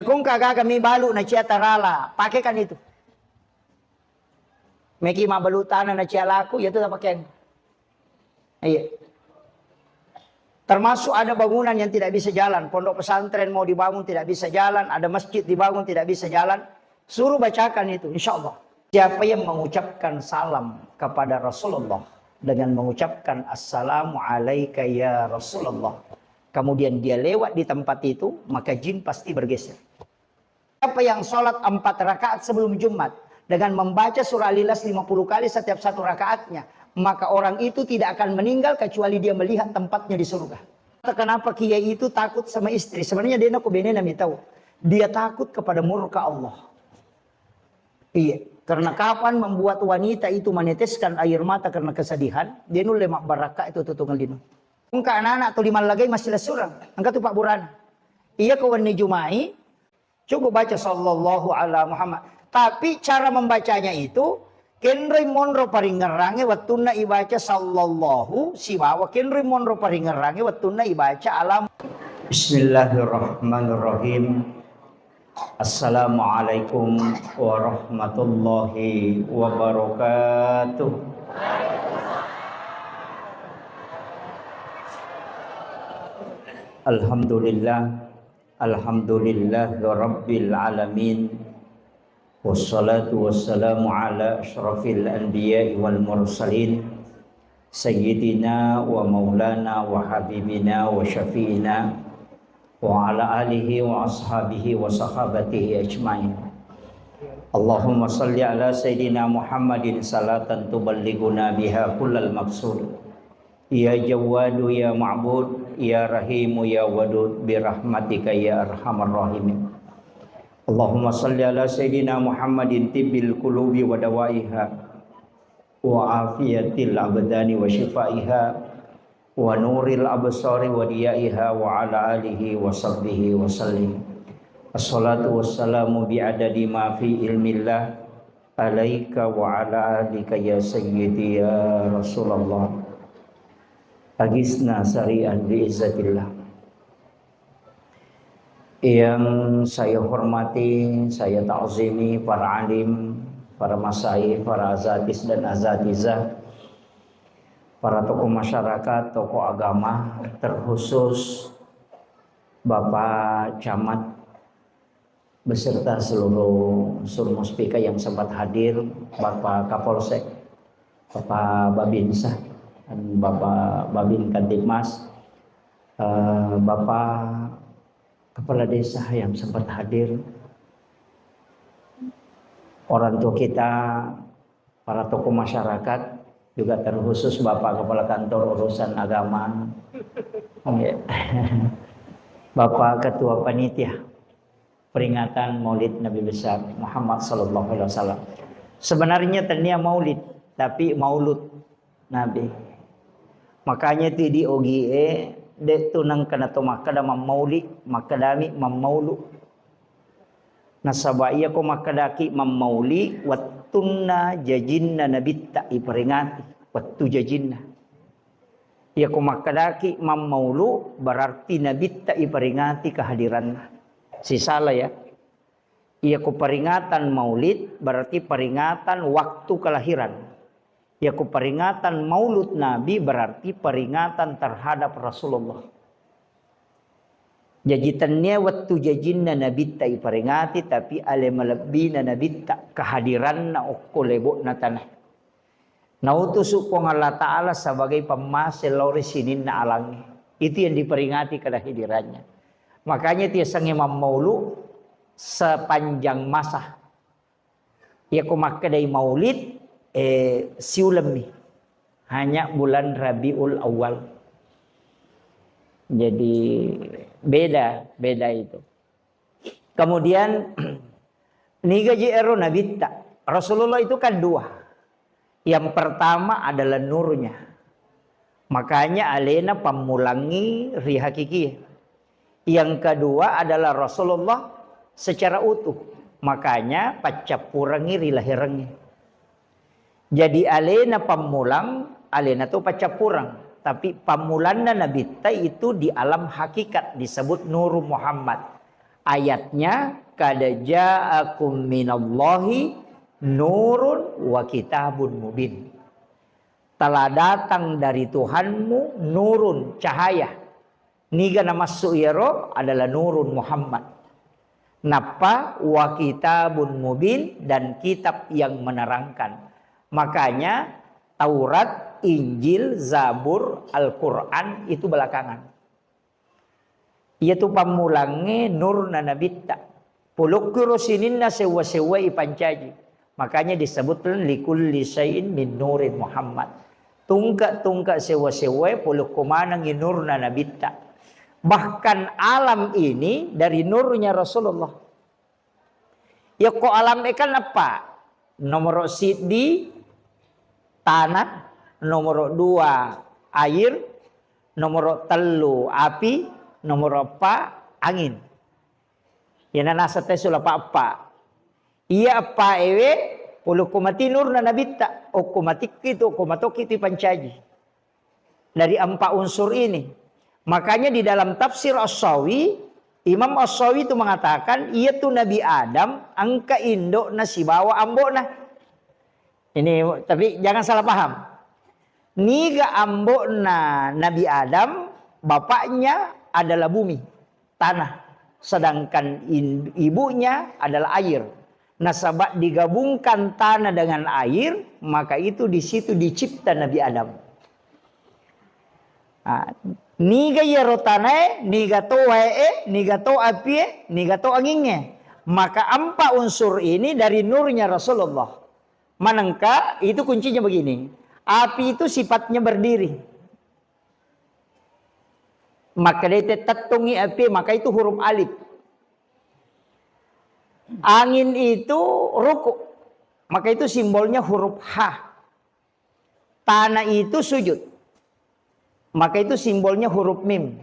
Kung kagak kami balu na cia tarala, pakai kan itu. Meki mabalutan na cia laku, ya itu tak pakai. Iya. Termasuk ada bangunan yang tidak bisa jalan. Pondok pesantren mau dibangun tidak bisa jalan. Ada masjid dibangun tidak bisa jalan. Suruh bacakan itu, insya Allah. Siapa yang mengucapkan salam kepada Rasulullah dengan mengucapkan Assalamu alaika ya Rasulullah, kemudian dia lewat di tempat itu, maka jin pasti bergeser. Siapa yang sholat 4 rakaat sebelum Jumat dengan membaca surah Al-Ikhlas 50 kali setiap satu rakaatnya, maka orang itu tidak akan meninggal kecuali dia melihat tempatnya di surga. Kenapa kiai itu takut sama istri? Sebenarnya dia nak benena tahu. Dia takut kepada murka Allah. Iya, karena kapan membuat wanita itu meneteskan air mata karena kesedihan, dia nu lemak baraka itu tutunggal dino. Engka anak-anak atau lima lagi masih lesurang. Engka tu Pak Burana. Iya kawan ni Jumai, coba baca sallallahu ala Muhammad. Tapi cara membacanya itu kenri monro paringerange wattuna ibaca sallallahu siwawa kenri monro paringerange wattuna ibaca alam. Bismillahirrahmanirrahim. Assalamualaikum warahmatullahi wabarakatuh. Alhamdulillah rabbil alamin. Wassalatu wassalamu ala asyrafil anbiya'i wal mursalin sayyidina wa maulana wa habibina wa syafi'ina wa ala alihi wa ashabihi wa sahabatihi ajma'in. Allahumma salli ala sayyidina Muhammadin salatan tuballighuna biha kullal maqsud. Ya Jawadu ya Ma'bud, ya Rahimu ya Wadud, birahmatika ya arhamar rahimin. Allahumma salli ala sayyidina Muhammadin tibbil qulubi wa dawaiha wa afiyatil abdani wa shifaiha wa nuril absari wa diyaiha wa ala alihi wa sahbihi wa sallim. Assalatu wassalamu bi'adadi ma fi ilmillah alaika wa ala alika ya sayyidi ya Rasulullah. Agisna sari'an bi'izzatillah. Yang saya hormati, saya ta'zimi para alim, para masyayikh, para azatis dan azatizah, para tokoh masyarakat, tokoh agama, terkhusus Bapak Camat beserta seluruh muspika yang sempat hadir, Bapak Kapolsek, Bapak Babinsa, dan Bapak Babin Kantipmas, Bapak Kepala Desa yang sempat hadir, orang tua kita, para tokoh masyarakat, juga terkhusus Bapak Kepala Kantor Urusan Agama, Bapak Ketua Panitia peringatan Maulid Nabi besar Muhammad sallallahu alaihi wasallam. Sebenarnya tadinya Maulid, tapi Maulud Nabi. Makanya ti di OGE de tunang kana to makada mamauli makadami mamaulu. Nasabaiya ko makadaki mamauli wattunna jajinna nabitta iperingati wattu jajinna. Ya ko makadaki mamaulu berarti nabitta iperingati kehadiran. Si salah ya. Iya ko peringatan maulid berarti peringatan waktu kelahiran. Ya ku peringatan maulud Nabi berarti peringatan terhadap Rasulullah. Jajitannya waktu jajinna nabitta iperingati tapi ale malabina nabitta kehadiran na okkolebo na tanah. Nautusu kong Allah Ta'ala sebagai pemasil lori sinin na alangi. Itu yang diperingati kehadirannya. Makanya dia sang Imam Maulu sepanjang masa. Ya ku makadai maulid siulemi hanya bulan Rabiul Awal. Jadi beda itu. Kemudian niga jero nabitta. Rasulullah itu kan dua. Yang pertama adalah nurnya. Makanya alena pamulangi rihakiki. Yang kedua adalah Rasulullah secara utuh. Makanya pacapurangi rilahirangi. Jadi alena pamulang, alena itu pacapurang. Tapi pamulanna nabitta itu di alam hakikat disebut Nur Muhammad. Ayatnya qad ja'akum minallahi nurun wa kitabun mubin. Telah datang dari Tuhanmu nurun, cahaya. Niga nama su'iro adalah nurun Muhammad. Napa wa kitabun mubin, dan kitab yang menerangkan. Makanya Taurat, Injil, Zabur, Al-Quran itu belakangan. Iaitu pamulange nurna nabitta. Pulukuro sininna sewa-sewa ipancaji. Makanya disebutkan likulli syai'in min nurin Muhammad. Tungka-tungka sewa-sewa pulukumanang nurna nabitta. Bahkan alam ini dari nurnya Rasulullah. Ya kok alam ikan apa? Nomor di tanah, nomor 2 air, nomor 3 api, nomor 4 angin. Ya nasa tesul apa? Iya apa ewe puluh kumati nur na nabita o kumatik itu kumatok itu pancaji. Dari 4 unsur ini. Makanya di dalam tafsir As-Sawi, Imam As-Sawi itu mengatakan iya tuh Nabi Adam angka indo na si bawa ambo na. Ini tapi jangan salah paham. Niga ambo na Nabi Adam bapaknya adalah bumi, tanah. Sedangkan ibunya adalah air. Nasabak digabungkan tanah dengan air, maka itu di situ dicipta Nabi Adam. Niga yarotanae, niga to wae, niga to apie, niga to anginge. Maka 4 unsur ini dari nurnya Rasulullah. Manangka itu kuncinya begini. Api itu sifatnya berdiri. Maka dia tatungi api, maka itu huruf alif. Angin itu ruku, maka itu simbolnya huruf H. Tanah itu sujud, maka itu simbolnya huruf mim.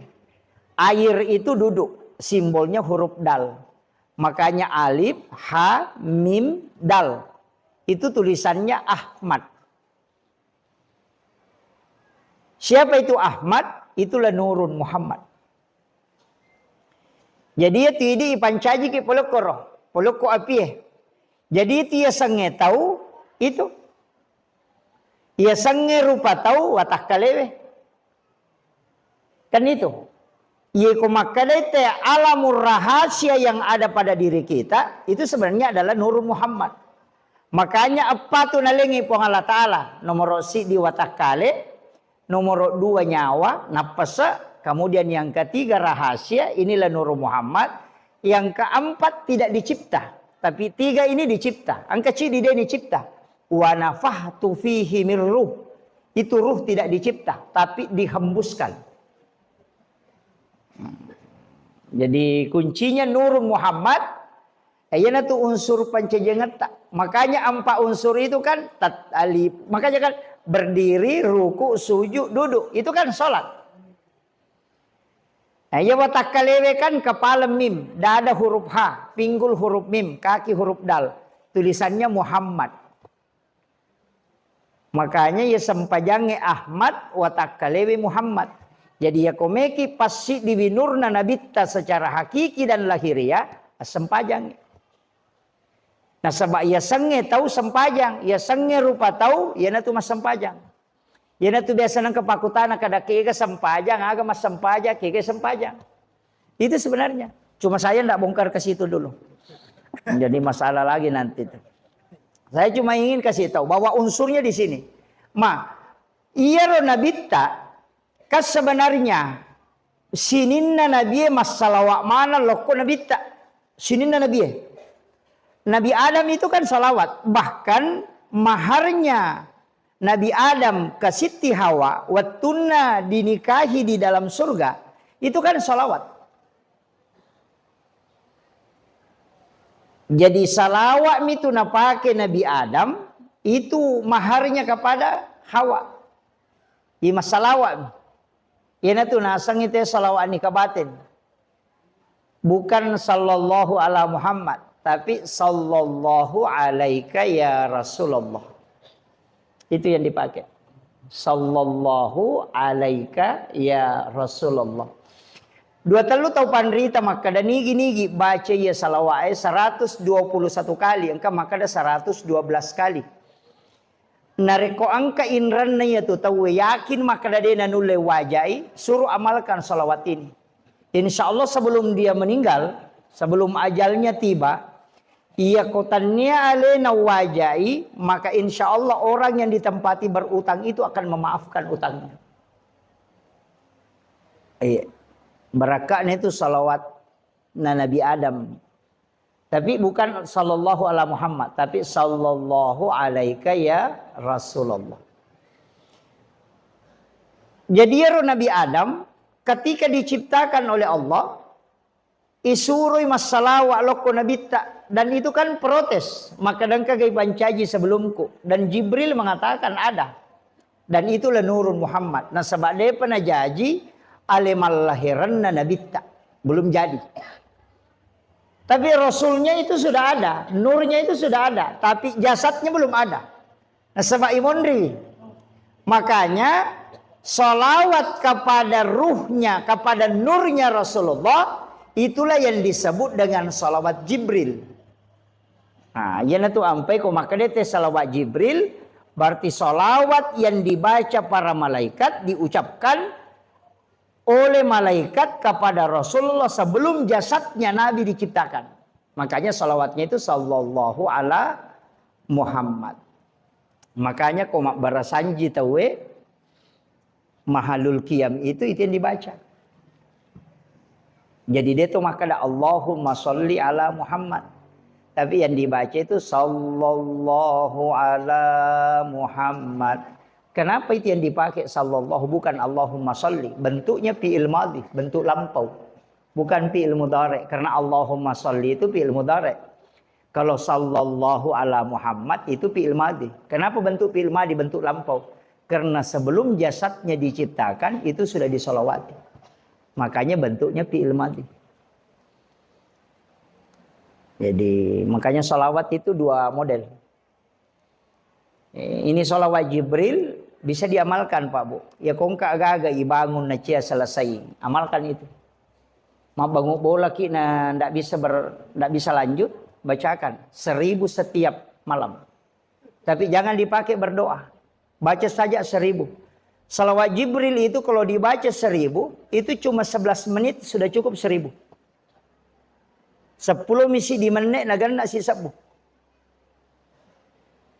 Air itu duduk, simbolnya huruf dal. Makanya alif, ha, mim, dal. Itu tulisannya Ahmad. Siapa itu Ahmad? Itulah nurun Muhammad. Jadi ya tidi pancaji ke polokoro, poloko api. Jadi dia sange tahu itu. Ia sange rupa tahu watak kalewe. Kan itu. Ia kumakadete alamur rahasia yang ada pada diri kita itu sebenarnya adalah nurun Muhammad. Makanya apa tu nalengi po Allah Ta'ala. Nomor si di watak kale. Nomor 2 nyawa, napasa. Kemudian yang ketiga rahasia, inilah Nur Muhammad. Yang keempat tidak dicipta. Tapi 3 ini dicipta. Angka C dia dicipta. Wa nafahtu fihi min ruh. Itu ruh tidak dicipta. Tapi dihembuskan. Jadi kuncinya Nur Muhammad. Ayana tu unsur pancajengata. Makanya 4 unsur itu kan alif. Makanya kan berdiri, ruku, sujud, duduk. Itu kan sholat. Nah, ya watak kalewe kan kepala mim, dada huruf H, pinggul huruf mim, kaki huruf dal. Tulisannya Muhammad. Makanya ya sempajange Ahmad watak kalewe Muhammad. Jadi ya komeki pasti diwinurna nabitta secara hakiki dan lahiriah sempajange. Nah sebab ia senge tahu sempajang, ia senge rupa tahu, ia natu mas sempajang. Ia natu biasa nang kepakutana kada keke sempajang, aga mas sempajang, keke sempajang. Itu sebenarnya. Cuma saya ndak bongkar ke situ dulu. Jadi masalah lagi nanti. Saya cuma ingin kasih tahu bahwa unsurnya di sini. Iya ro nabitta, kas sebenarnya sininna nabiye masalawak mana loko nabitta. Sininna nabiye. Nabi Adam itu kan salawat. Bahkan maharnya Nabi Adam ke Siti Hawa. Wattunna dinikahi di dalam surga. Itu kan salawat. Jadi salawat itu napake Nabi Adam. Itu maharnya kepada Hawa. Ima salawat. Ina tu nasang itu salawat nikah batin. Bukan sallallahu ala Muhammad. Tapi sallallahu alaika ya Rasulullah. Itu yang dipakai. Sallallahu alaika ya Rasulullah. Dua telu tau panrita maka da nigi baca ya salawat 121 kali, engka maka da 112 kali. Nareko angka inran na ya tu tahu yakin maka da dena nule wajai, suruh amalkan salawat ini. Insya Allah sebelum dia meninggal, sebelum ajalnya tiba, ia kotannya alena wajai, maka insya Allah orang yang ditempati berutang itu akan memaafkan utangnya. Berakaknya itu salawat Nabi Adam. Tapi bukan sallallahu ala Muhammad, tapi sallallahu alaika ya Rasulullah. Jadi ya Nabi Adam ketika diciptakan oleh Allah, isurui masalah loko Nabi tak, dan itu kan protes. Maka dan kagai pancaji sebelumku, dan Jibril mengatakan ada. Dan itulah nurun Muhammad. Nah sebab dia pernah janji alimal lahiran Nabi tak, belum jadi. Tapi Rasulnya itu sudah ada, nurnya itu sudah ada, tapi jasadnya belum ada. Nah sebab imondri, makanya salawat kepada ruhnya, kepada nurnya Rasulullah, itulah yang disebut dengan salawat Jibril. Nah, yana tu ampai ko maka dia salawat Jibril, berarti salawat yang dibaca para malaikat, diucapkan oleh malaikat kepada Rasulullah sebelum jasadnya Nabi diciptakan. Makanya salawatnya itu sallallahu ala Muhammad. Makanya ko mak barasanji tahu mahalul qiyam itu yang dibaca. Jadi dia tuh maka ada Allahumma sholli ala Muhammad. Tapi yang dibaca itu sallallahu ala Muhammad. Kenapa itu yang dipakai sallallahu bukan Allahumma sholli? Bentuknya fi'il madhi, bentuk lampau. Bukan fi'il mudhari, karena Allahumma sholli itu fi'il mudhari. Kalau sallallahu ala Muhammad itu fi'il madhi. Kenapa bentuk fi'il madhi, bentuk lampau? Karena sebelum jasadnya diciptakan itu sudah disolawati. Makanya bentuknya fi'il madhi. Jadi makanya salawat itu dua model. Ini salawat Jibril bisa diamalkan Pak Bu. Ya kongka agak-agak ibangun na cia selesai. Amalkan itu. Ma bangun bola ki na ndak bisa lanjut, bacakan 1000 setiap malam. Tapi jangan dipakai berdoa. Baca saja 1000. Salawat Jibril itu kalau dibaca 1000, itu cuma 11 menit sudah cukup 1000. 10 misi di menit nagan nak si 10.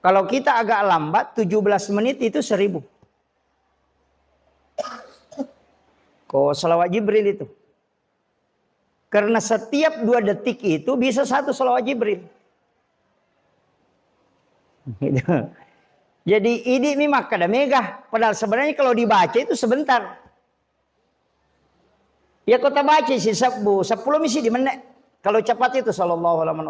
Kalau kita agak lambat, 17 menit itu 1000. Kok salawat Jibril itu? Karena setiap 2 detik itu bisa 1 salawat Jibril. Gitu. Jadi ini maka ada megah. Padahal sebenarnya kalau dibaca itu sebentar. Ya kota baca sih 10 misi di menit. Kalau cepat itu sallallahu alaihi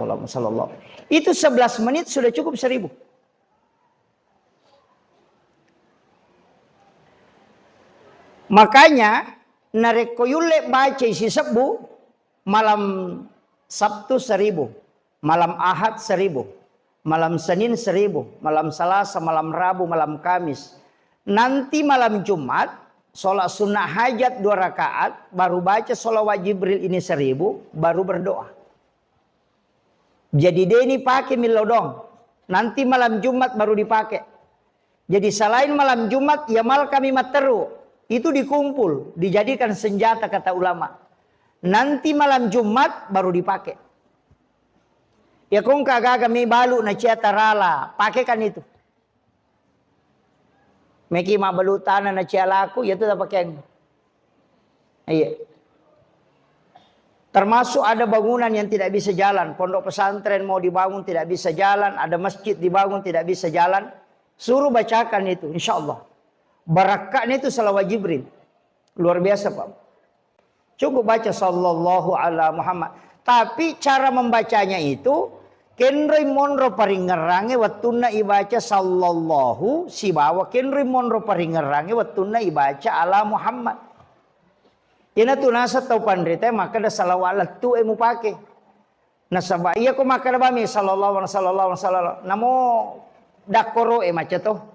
wasallam. Itu 11 menit sudah cukup 1000. Makanya narekoyule baca isi sebu malam Sabtu 1000, malam Ahad 1000, malam Senin 1000, malam Selasa, malam Rabu, malam Kamis. Nanti malam Jumat sholat sunnah hajat 2 rakaat, baru baca sholawat Jibril ini 1000, baru berdoa. Jadi dia ini pakai milodong. Nanti malam Jumat baru dipakai. Jadi selain malam Jumat, ya mal kami materu. Itu dikumpul, dijadikan senjata kata ulama. Nanti malam Jumat baru dipakai. Ya kong kagak kami balu na ciatarala, pakaikan itu. Meki ma balutana na cialaku, ya itu tak pakai. Iya. Termasuk ada bangunan yang tidak bisa jalan. Pondok pesantren mau dibangun tidak bisa jalan. Ada masjid dibangun tidak bisa jalan. Suruh bacakan itu insya Allah. Barakatnya itu salawat Jibril. Luar biasa Pak. Cukup baca sallallahu ala Muhammad. Tapi cara membacanya itu kenroi monro paringerange wattuna ibaca sallallahu si bawa kenroi monro paringerange wattuna ibaca ala Muhammad. Ina tu nasa tau pandrita maka da salawat tu emu pake. Nasaba iya ko maka da bami sallallahu alaihi namo dakoro maca to.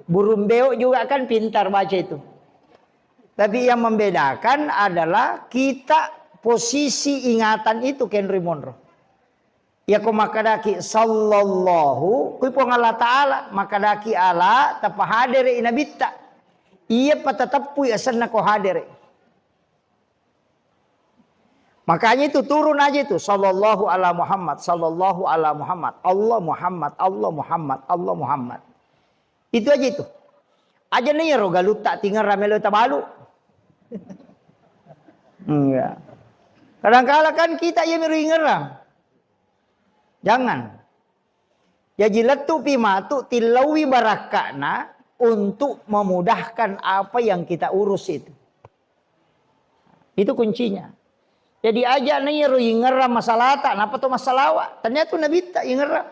Burung beo juga kan pintar baca itu. Tapi yang membedakan adalah kita posisi ingatan itu Henry Monroe. Ya ko makadaki sallallahu kui pong Allah Ta'ala makadaki Allah tapa hadere inabitta. Iya patatapui asan na ko hadere. Makanya itu turun aja itu sallallahu ala Muhammad, sallallahu ala Muhammad, Allah Muhammad, Allah Muhammad, Allah Muhammad. Itu aja itu. Aja nih ya rogalut tak tinggal ramelo tabalu. Enggak. Kadang-kala kan kita yang meringerang. Jangan. Ya jilatu pimatu tilawi barakana untuk memudahkan apa yang kita urus itu. Itu kuncinya. Jadi aja nih ingeram masalah tak, napa tuh masalah. Ternyata Nabi tak ingeram.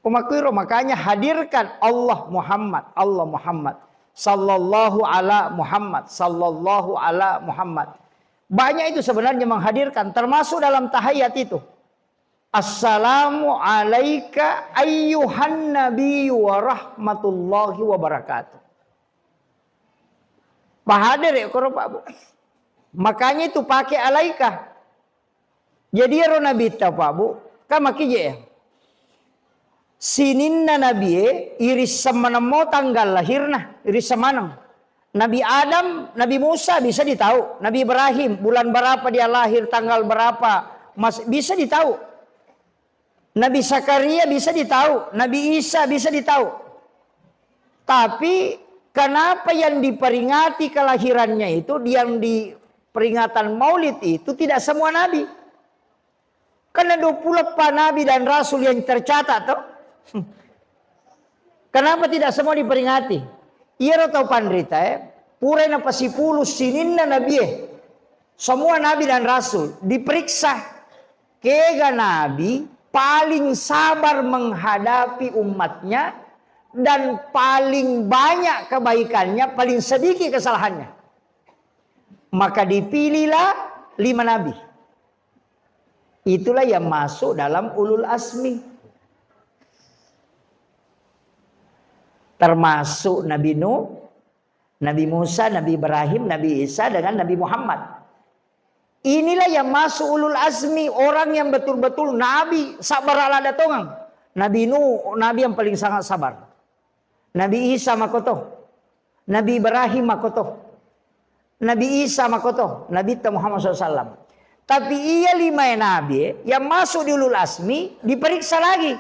Kumakiro makanya hadirkan Allah Muhammad, Allah Muhammad. Sallallahu ala Muhammad, sallallahu ala Muhammad. Banyak itu sebenarnya menghadirkan, termasuk dalam tahiyat itu. Assalamu alaika ayyuhan nabiyyu wa rahmatullahi wa barakatuh. Bahadir ya Pak Bu. Makanya itu pakai alaika. Jadi ya Nabi Pak Bu, kan makije ya. Sininna Nabi iris semanamo tanggal lahirna iris semanam. Nabi Adam, Nabi Musa bisa ditahu. Nabi Ibrahim bulan berapa dia lahir, tanggal berapa, bisa ditahu. Nabi Zakaria bisa ditahu, Nabi Isa bisa ditahu. Tapi kenapa yang diperingati kelahirannya itu, yang di peringatan Maulid itu tidak semua nabi? Karena 24 nabi dan rasul yang tercatat tuh. Kenapa tidak semua diperingati? Iya atau pandrita pura na pasipulu sininna nabi semua nabi dan rasul diperiksa. Kega nabi paling sabar menghadapi umatnya dan paling banyak kebaikannya, paling sedikit kesalahannya. Maka dipilihlah 5 nabi. Itulah yang masuk dalam ulul azmi. Termasuk Nabi Nuh, Nabi Musa, Nabi Ibrahim, Nabi Isa dengan Nabi Muhammad. Inilah yang masuk ulul azmi, orang yang betul-betul nabi sabar ala datongang. Nabi Nuh, nabi yang paling sangat sabar. Nabi Isa makoto. Nabi Ibrahim makoto. Nabi Isa makoto. Nabi Muhammad SAW. Tapi ia 5 nabi yang masuk di ulul azmi diperiksa lagi.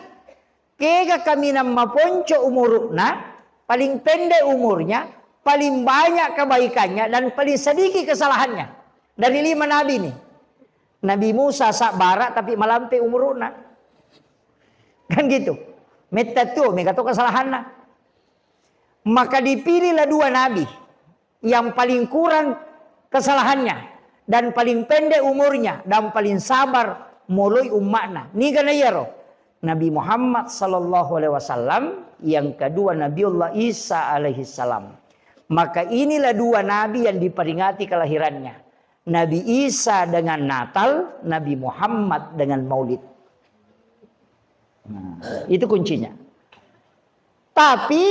Kega kami nama ponco umurna, paling pendek umurnya, paling banyak kebaikannya dan paling sedikit kesalahannya. Dari 5 nabi nih. Nabi Musa sak barat tapi malampe umurna. Kan gitu. Metatu megato kesalahannya. Maka dipilihlah 2 nabi yang paling kurang kesalahannya dan paling pendek umurnya dan paling sabar mulai umatna. Ni kana yaro. Nabi Muhammad sallallahu alaihi wasallam, yang kedua Nabiullah Isa alaihi salam. Maka inilah 2 nabi yang diperingati kelahirannya. Nabi Isa dengan Natal, Nabi Muhammad dengan Maulid. Nah, itu kuncinya. Tapi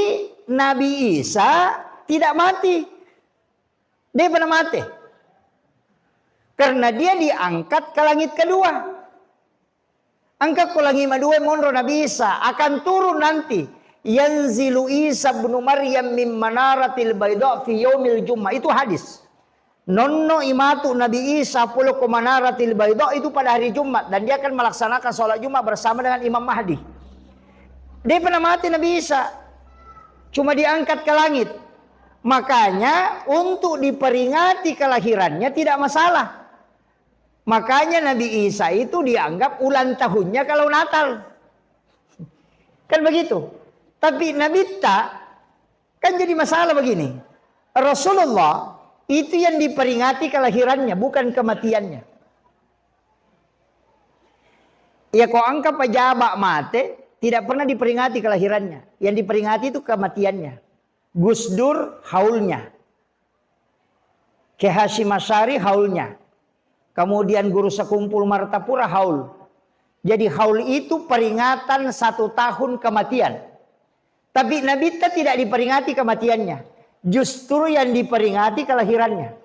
Nabi Isa tidak mati. Dia pernah mati. Karena dia diangkat ke langit kedua. Angkat ke langit kedua monro Nabi Isa akan turun nanti. Yanzilu Isa bin Maryam min manaratil bayda fi yaumil Jummah. Itu hadis. Nonno imatu Nabi Isa puluh ke manaratil bayda itu pada hari Jumat. Dan dia akan melaksanakan sholat Jumat bersama dengan Imam Mahdi. Dia pernah mati Nabi Isa. Cuma diangkat ke langit. Makanya untuk diperingati kelahirannya tidak masalah. Makanya Nabi Isa itu dianggap ulang tahunnya kalau Natal. Kan begitu. Tapi Nabi tak, kan jadi masalah begini. Rasulullah itu yang diperingati kelahirannya, bukan kematiannya. Ya kok angka pejabat mati, tidak pernah diperingati kelahirannya. Yang diperingati itu kematiannya. Gus Dur haulnya. Ki Hasyim Asy'ari haulnya. Kemudian Guru Sekumpul Martapura haul. Jadi haul itu peringatan 1 tahun kematian. Tapi Nabi tidak diperingati kematiannya. justru yang diperingati kelahirannya.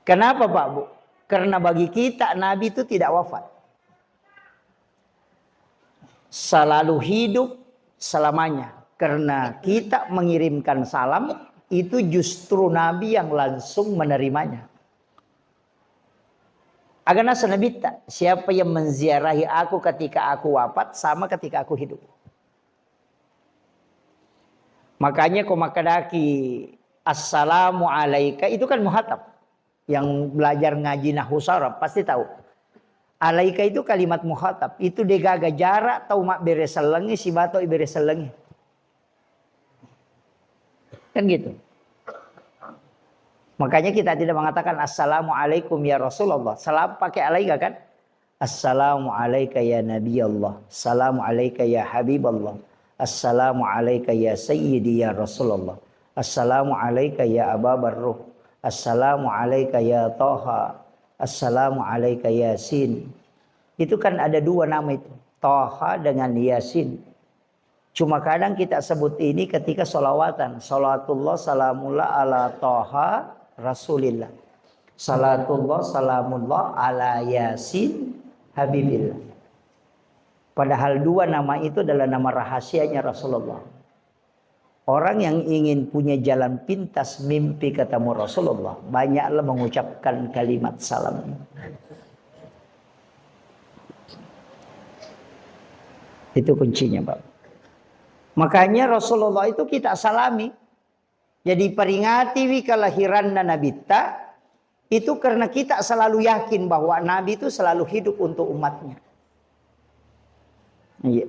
Kenapa Pak Bu? Karena bagi kita Nabi itu tidak wafat. Selalu hidup selamanya. Karena kita mengirimkan salam, itu justru Nabi yang langsung menerimanya. Agana senabita, siapa yang menziarahi aku ketika aku wafat, sama ketika aku hidup. Makanya komakadaki assalamu alaika, itu kan muhatab. Yang belajar ngaji nahwu saraf pasti tahu. Alaika itu kalimat muhatab. Itu degaga jarak tau mak bereselengi si bato bereselengi. Kan gitu. Makanya kita tidak mengatakan assalamualaikum ya Rasulullah. Salam pakai alaika kan? Assalamu alaika ya Nabi Allah. Assalamu alaika ya Habib Allah. Assalamu alaika ya Sayyidi ya Rasulullah. Assalamu alaika ya Aba Barruh. Assalamu alaika ya Toha. Assalamu alaika Yasin. Itu kan ada dua nama itu. Toha dengan Yasin. Cuma kadang kita sebut ini ketika sholawatan. Salatullah salamullah ala Toha Rasulillah. Salatullah salamullah ala Yasin Habibillah. Padahal dua nama itu adalah nama rahasianya Rasulullah. Orang yang ingin punya jalan pintas mimpi ketemu Rasulullah, banyaklah mengucapkan kalimat salam. Itu kuncinya, Pak. Makanya Rasulullah itu kita salami. Jadi peringati kelahiran Nabi itu karena kita selalu yakin bahwa Nabi itu selalu hidup untuk umatnya. Iya.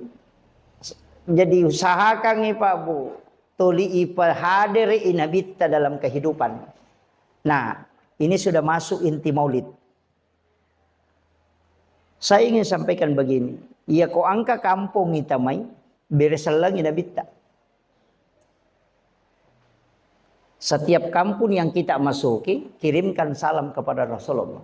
Jadi usahakan nih Pak Bu. Tuli hadiri inabita dalam kehidupan. Nah, ini sudah masuk inti maulid. Saya ingin sampaikan begini. Ya ko angka kampung itamai bereselang inabita. Setiap kampung yang kita masuki, kirimkan salam kepada Rasulullah.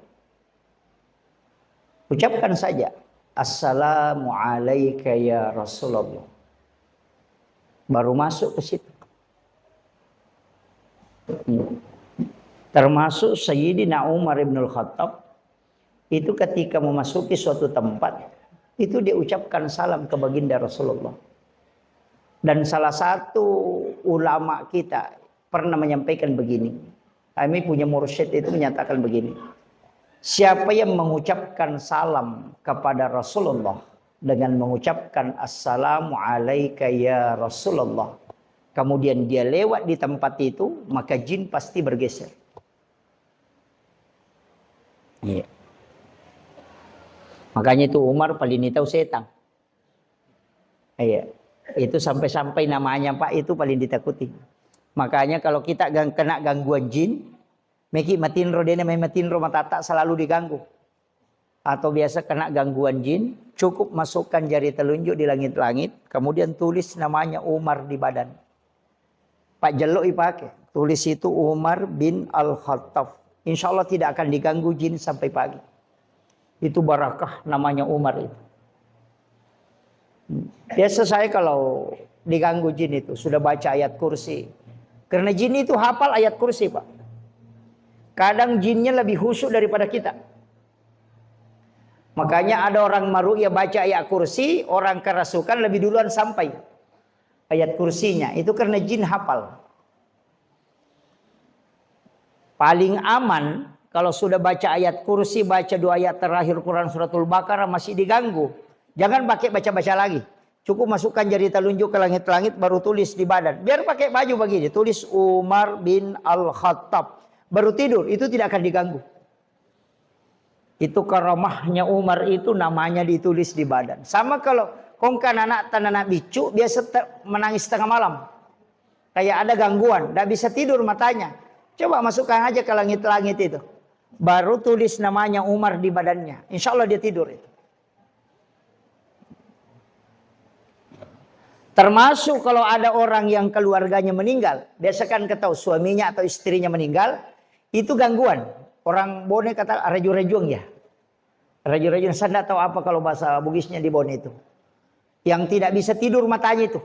Ucapkan saja. Assalamu alaika ya Rasulullah. Baru masuk ke situ. Termasuk Sayyidina Umar ibn al-Khattab. Itu ketika memasuki suatu tempat. Itu dia ucapkan salam ke baginda Rasulullah. Dan salah satu ulama kita pernah menyampaikan begini. Kami punya mursyid itu menyatakan begini. Siapa yang mengucapkan salam kepada Rasulullah dengan mengucapkan assalamu alaika ya Rasulullah, kemudian dia lewat di tempat itu, maka jin pasti bergeser. Iya. Makanya itu Umar paling tahu setan. Iya. Itu sampai-sampai namanya Pak itu paling ditakuti. Makanya kalau kita kena gangguan jin, meki matinro dene matinro matata selalu diganggu. Atau biasa kena gangguan jin, cukup masukkan jari telunjuk di langit-langit, kemudian tulis namanya Umar di badan. Pak Jelok pakai, tulis itu Umar bin Al-Khattab. Insya Allah tidak akan diganggu jin sampai pagi. Itu barakah namanya Umar itu. Biasa saya kalau diganggu jin itu sudah baca ayat kursi. Karena jin itu hafal ayat kursi Pak. Kadang jinnya lebih khusyuk daripada kita. Makanya ada orang maru'ya baca ayat kursi, orang kerasukan lebih duluan sampai ayat kursinya. Itu karena jin hafal. Paling aman kalau sudah baca ayat kursi, baca 2 ayat terakhir Quran suratul Baqarah masih diganggu. Jangan pakai baca-baca lagi. Cukup masukkan jari telunjuk ke langit-langit baru tulis di badan. Biar pakai baju begini, tulis Umar bin Al-Khattab. Baru tidur, itu tidak akan diganggu. Itu karamahnya Umar itu namanya ditulis di badan. Sama kalau kongkan anak tanah bicu biasa menangis tengah malam. Kayak ada gangguan, tidak bisa tidur matanya. Coba masukkan aja ke langit-langit itu. Baru tulis namanya Umar di badannya. Insya Allah dia tidur itu. Termasuk kalau ada orang yang keluarganya meninggal. Biasa kan ketahui suaminya atau istrinya meninggal. Itu gangguan. Orang Bone kata raju-rajuang ya. Raju-rajuang saya tidak tahu apa kalau bahasa Bugisnya di Bone itu. Yang tidak bisa tidur matanya itu.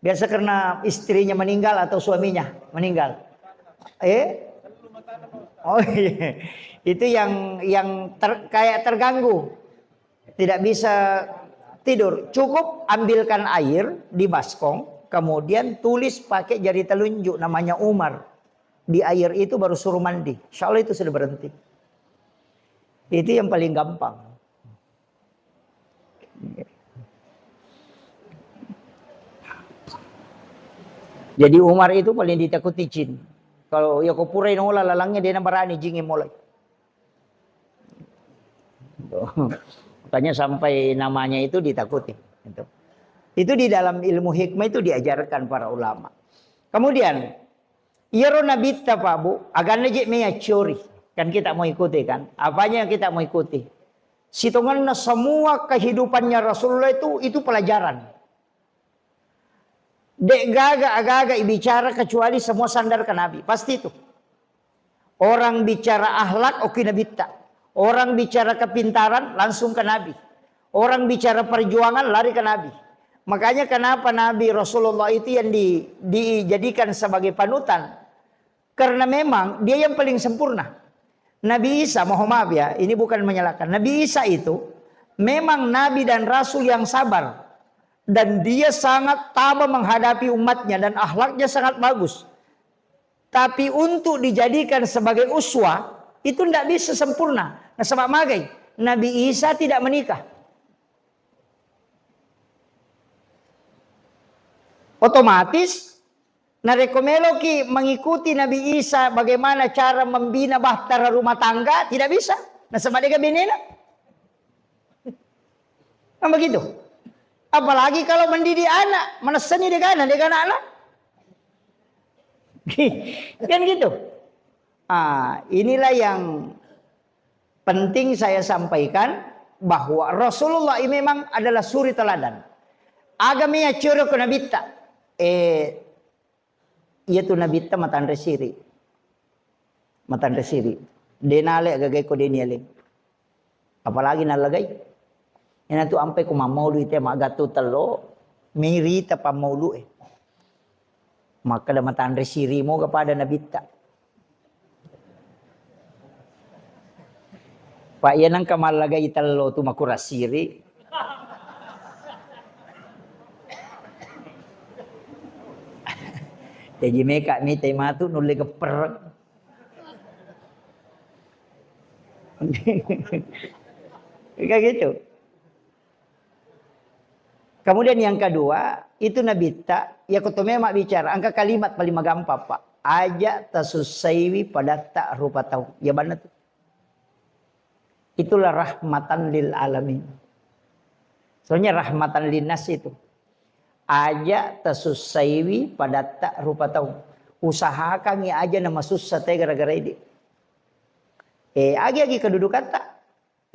Biasa karena istrinya meninggal atau suaminya meninggal. Oh iya. Itu yang kayak terganggu. Tidak bisa tidur. Cukup ambilkan air di baskom, kemudian tulis pakai jari telunjuk namanya Umar. Di air itu baru suruh mandi. Insya Allah itu sudah berhenti. Itu yang paling gampang. Jadi Umar itu paling ditakuti jin. Kalau ya kau purai nola lalangnya dia berani jingin mulai. Makanya sampai namanya itu ditakuti. Itu di dalam ilmu hikmah itu diajarkan para ulama. Kemudian Yero nabita Pak Bu, agan lagi meya curi. Kan kita mau ikuti kan? Apanya yang kita mau ikuti? Situngannya semua kehidupannya Rasulullah itu pelajaran. Dek agak-agak bicara kecuali semua sandar ke Nabi. Pasti itu. Orang bicara akhlak, oke nabita. Orang bicara kepintaran, langsung ke Nabi. Orang bicara perjuangan, lari ke Nabi. Makanya kenapa Nabi Rasulullah itu yang dijadikan sebagai panutan. Karena memang dia yang paling sempurna. Nabi Isa, mohon maaf ya, ini bukan menyalahkan. Nabi Isa itu memang Nabi dan Rasul yang sabar. Dan dia sangat tabah menghadapi umatnya dan akhlaknya sangat bagus. Tapi untuk dijadikan sebagai uswah itu tidak bisa sempurna. Nah sebab magai Nabi Isa tidak menikah. Otomatis narekomelo ki mengikuti Nabi Isa bagaimana cara membina bahtera rumah tangga tidak bisa. Nah sebab dia binena. Kan begitu. Apalagi kalau mendidik anak, menasani dengan anak. Kan gitu. Inilah yang penting saya sampaikan, bahwa Rasulullah ini memang adalah suri teladan. Agamanya curi ke nabita. Iya tuh nabita matan resiri. Denale agak ko deniale. Apalagi nalagay. Yan tu ampai ko mamulu ite magatu telo mirita pamulu maka damatan resiri mo kepada nabita. Pak yan ang kamalagay telo tu makurasiri. Jadi meka mi tematu nulle keper. Kayak gitu. Kemudian yang kedua, itu nabita, ya kutome mak bicara, angka kalimat paling gampang Pak. Aja tasusaiwi pada tak rupa tahu. Ya benar tuh. Itulah rahmatan lil alamin. Soalnya rahmatan linnas itu. Aja tasusaiwi pada tak rupa tahu. Usahakan ya aja nama susah teh gara-gara ini. Agi kedudukan tak.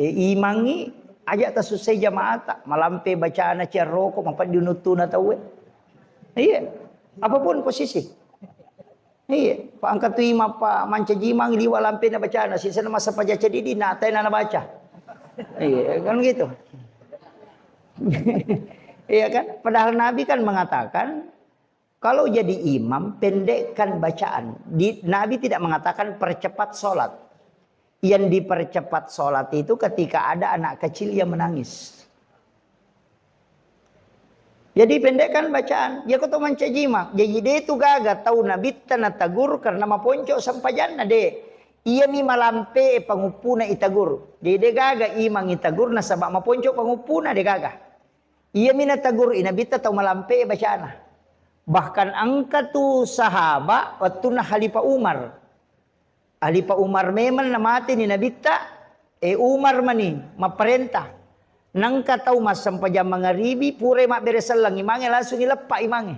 Imangi aja tak susah jamaah malampe bacaan cia rokok mampat dinutuna tahu. Iya. Apapun posisi. Iya, Pak angkat tu ima Pak manca jimang liwa lampe na bacaan sisa na masa pajaca didi na tay na baca. Iya, kan gitu. Iya kan? Padahal Nabi kan mengatakan kalau jadi imam pendekkan bacaan. Nabi tidak mengatakan percepat sholat. Yang dipercepat sholat itu ketika ada anak kecil yang menangis. Jadi pendekkan bacaan. Ya kau manca jima. Jadi dia itu gagal tahu Nabi tanah tagur karena maponco sampajan nade. Ia mi malampe pangupuna itagur. Jadi dia gagal imang itagur na sabak maponco pangupuna dia gagal. Ia mi natagur inabita tahu malampe bacaan. Bahkan angka tu sahabat waktu na Khalifah Umar. Khalifah Umar memang namati ni nabita. Umar mani maperintah. Nang katau mas sampai jam mangaribi pure mak beresalang imange langsung ilepak imange.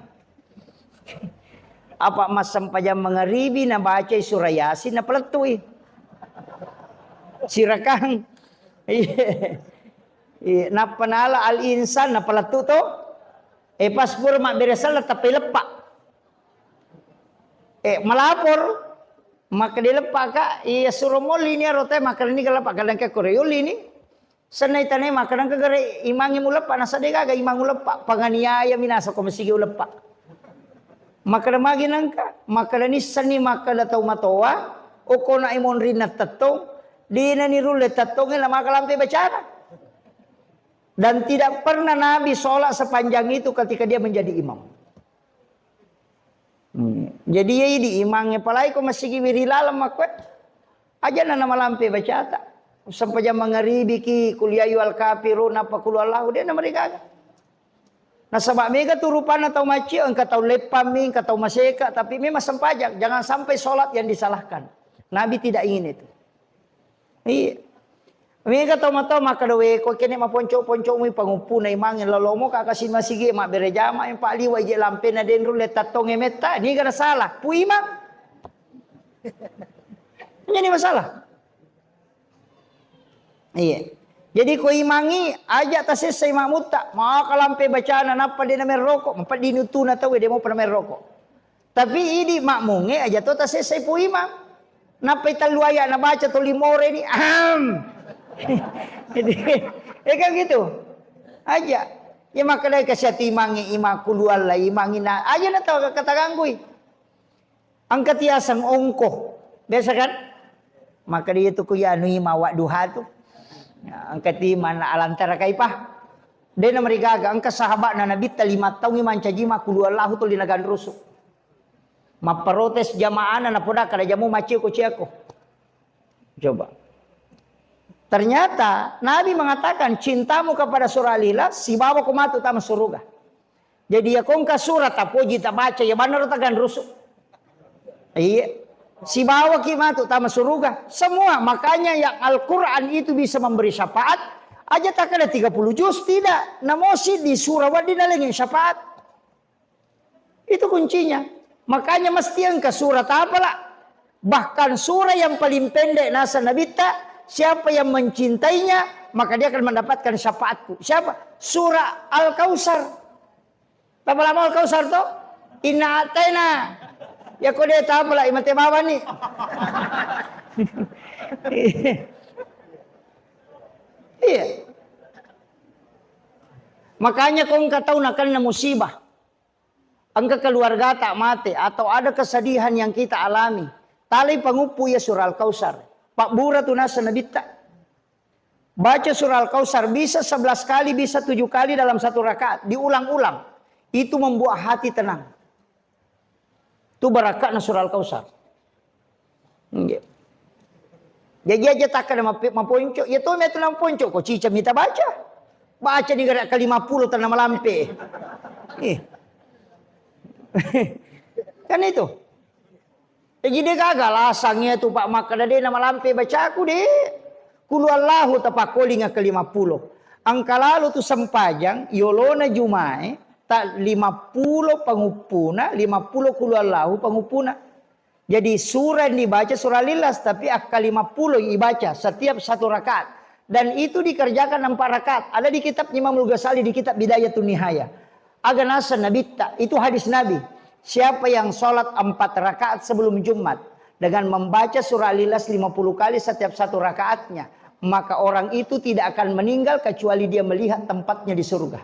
Apa mas sampai jam mangaribi na baca surah Yasin na peletui. Sirakang. Na panala al insan na peletu to. Pas pure mak beresal tapi lepak. Melapor. Maka dilepak ka iya suruh moli ni rote maka ni kalapak kadang ke koreoli ni. Sanay tanay makanan kagare imangi mo lepak nasa dega ga imang lepak panganiaya minasa ko masigi lepak. Maka magi nangka, maka nisan ni maka tau matoa, o kona imon rinat tatong, di na ni rule tatongin la maka lampe bacana. Dan tidak pernah Nabi sholat sepanjang itu ketika dia menjadi imam. Jadi ya di imangnya palai ko masih wiri lalam makwet. Aja na nama lampe bacata. Sampai jam mangaribi ki kuliah yual kafirun apa kul Allah dia na mereka. Nah sebab mega tu rupana tau maci engkau tau lepami engkau tau maseka tapi memang sempajak jangan sampai sholat yang disalahkan. Nabi tidak ingin itu. Iya. Mega tau matau maka dewe ko kene ma ponco-ponco mu pangupu na imangin lolomo ka kasin masigi mak berejama yang pak liwa je lampe na den rule tatonge meta ni gara salah pu imam. Ini masalah. Iya. Jadi ko imangi aja ta selesai mak muta maka lampe bacaan napa dia na merokok empat dinutuna tahu dia mau pernah merokok. Tapi ini makmunge aja to ta selesai pu imam. Napa italuaya na baca to limore ni Jadi, kan gitu aja. Ya maka dari kasih imangi imaku luar lah imangi na aja na tahu kata ganggui. Angkat tiasang ongko, biasa kan? Maka dia tu kuya anu imawak duha tu. Ya, angkat mana alantara kaipah. Dia na mereka angkat sahabat na nabi 5 tahun iman caji maku luar lahu tu linagan rusuk. Maprotes jamaah na poda kada jamu maci ko ciako. Coba. Ternyata Nabi mengatakan cintamu kepada surah Al-Ikhlas si bawa kumatu tama surga. Jadi ya kongka surat tapoji tak baca ya benar tagan rusuk. Iya. Si bawa kimatu tama surga. Semua makanya yang Al-Quran itu bisa memberi syafaat. Aja tak ada 30 juz tidak. Namosi di surah wadina lagi syafaat. Itu kuncinya. Makanya mesti engkau surat apalah. Bahkan surah yang paling pendek nasa Nabi tak. Siapa yang mencintainya maka dia akan mendapatkan syafaatku. Siapa? Surah Al-Kausar. Berapa lama Al-Kausar tu? Inna atena. Ya kau dia tahu lah imate bawa ni. Iya. Makanya kau enggak tahu nak kena musibah. Engkau keluarga tak mati atau ada kesedihan yang kita alami. Tali pengupu ya surah Al-Kausar. Pak Bura tu nasa Nabi tak. Baca surah Al-Kausar bisa 11 kali, bisa 7 kali dalam satu rakaat. Diulang-ulang. Itu membuat hati tenang. Itu barakat na surah Al-Kausar. Jadi aja tak ada maponco. Ya tu metu nam ponco. Kau cica minta baca. Baca ni gerak ke 50 tanah melampe. Kan itu. Jadi dia gagal asangnya tu Pak maka dia nama lampe baca aku deh. Kulu Allahu tapakoli nga ke 50. Angka lalu tu sempajang yolona jumae tak 50 pangupuna 50 kulu Allahu pangupuna. Jadi surah yang dibaca surah Al-Ikhlas tapi angka 50 yang dibaca setiap satu rakaat. Dan itu dikerjakan 4 rakaat. Ada di kitab Imam Al-Ghazali di kitab Bidayatun Nihayah. Aga nasa Nabi tak. Itu hadis Nabi. Siapa yang sholat 4 rakaat sebelum Jumat dengan membaca surah Al-Ikhlas 50 kali setiap satu rakaatnya, maka orang itu tidak akan meninggal kecuali dia melihat tempatnya di surga.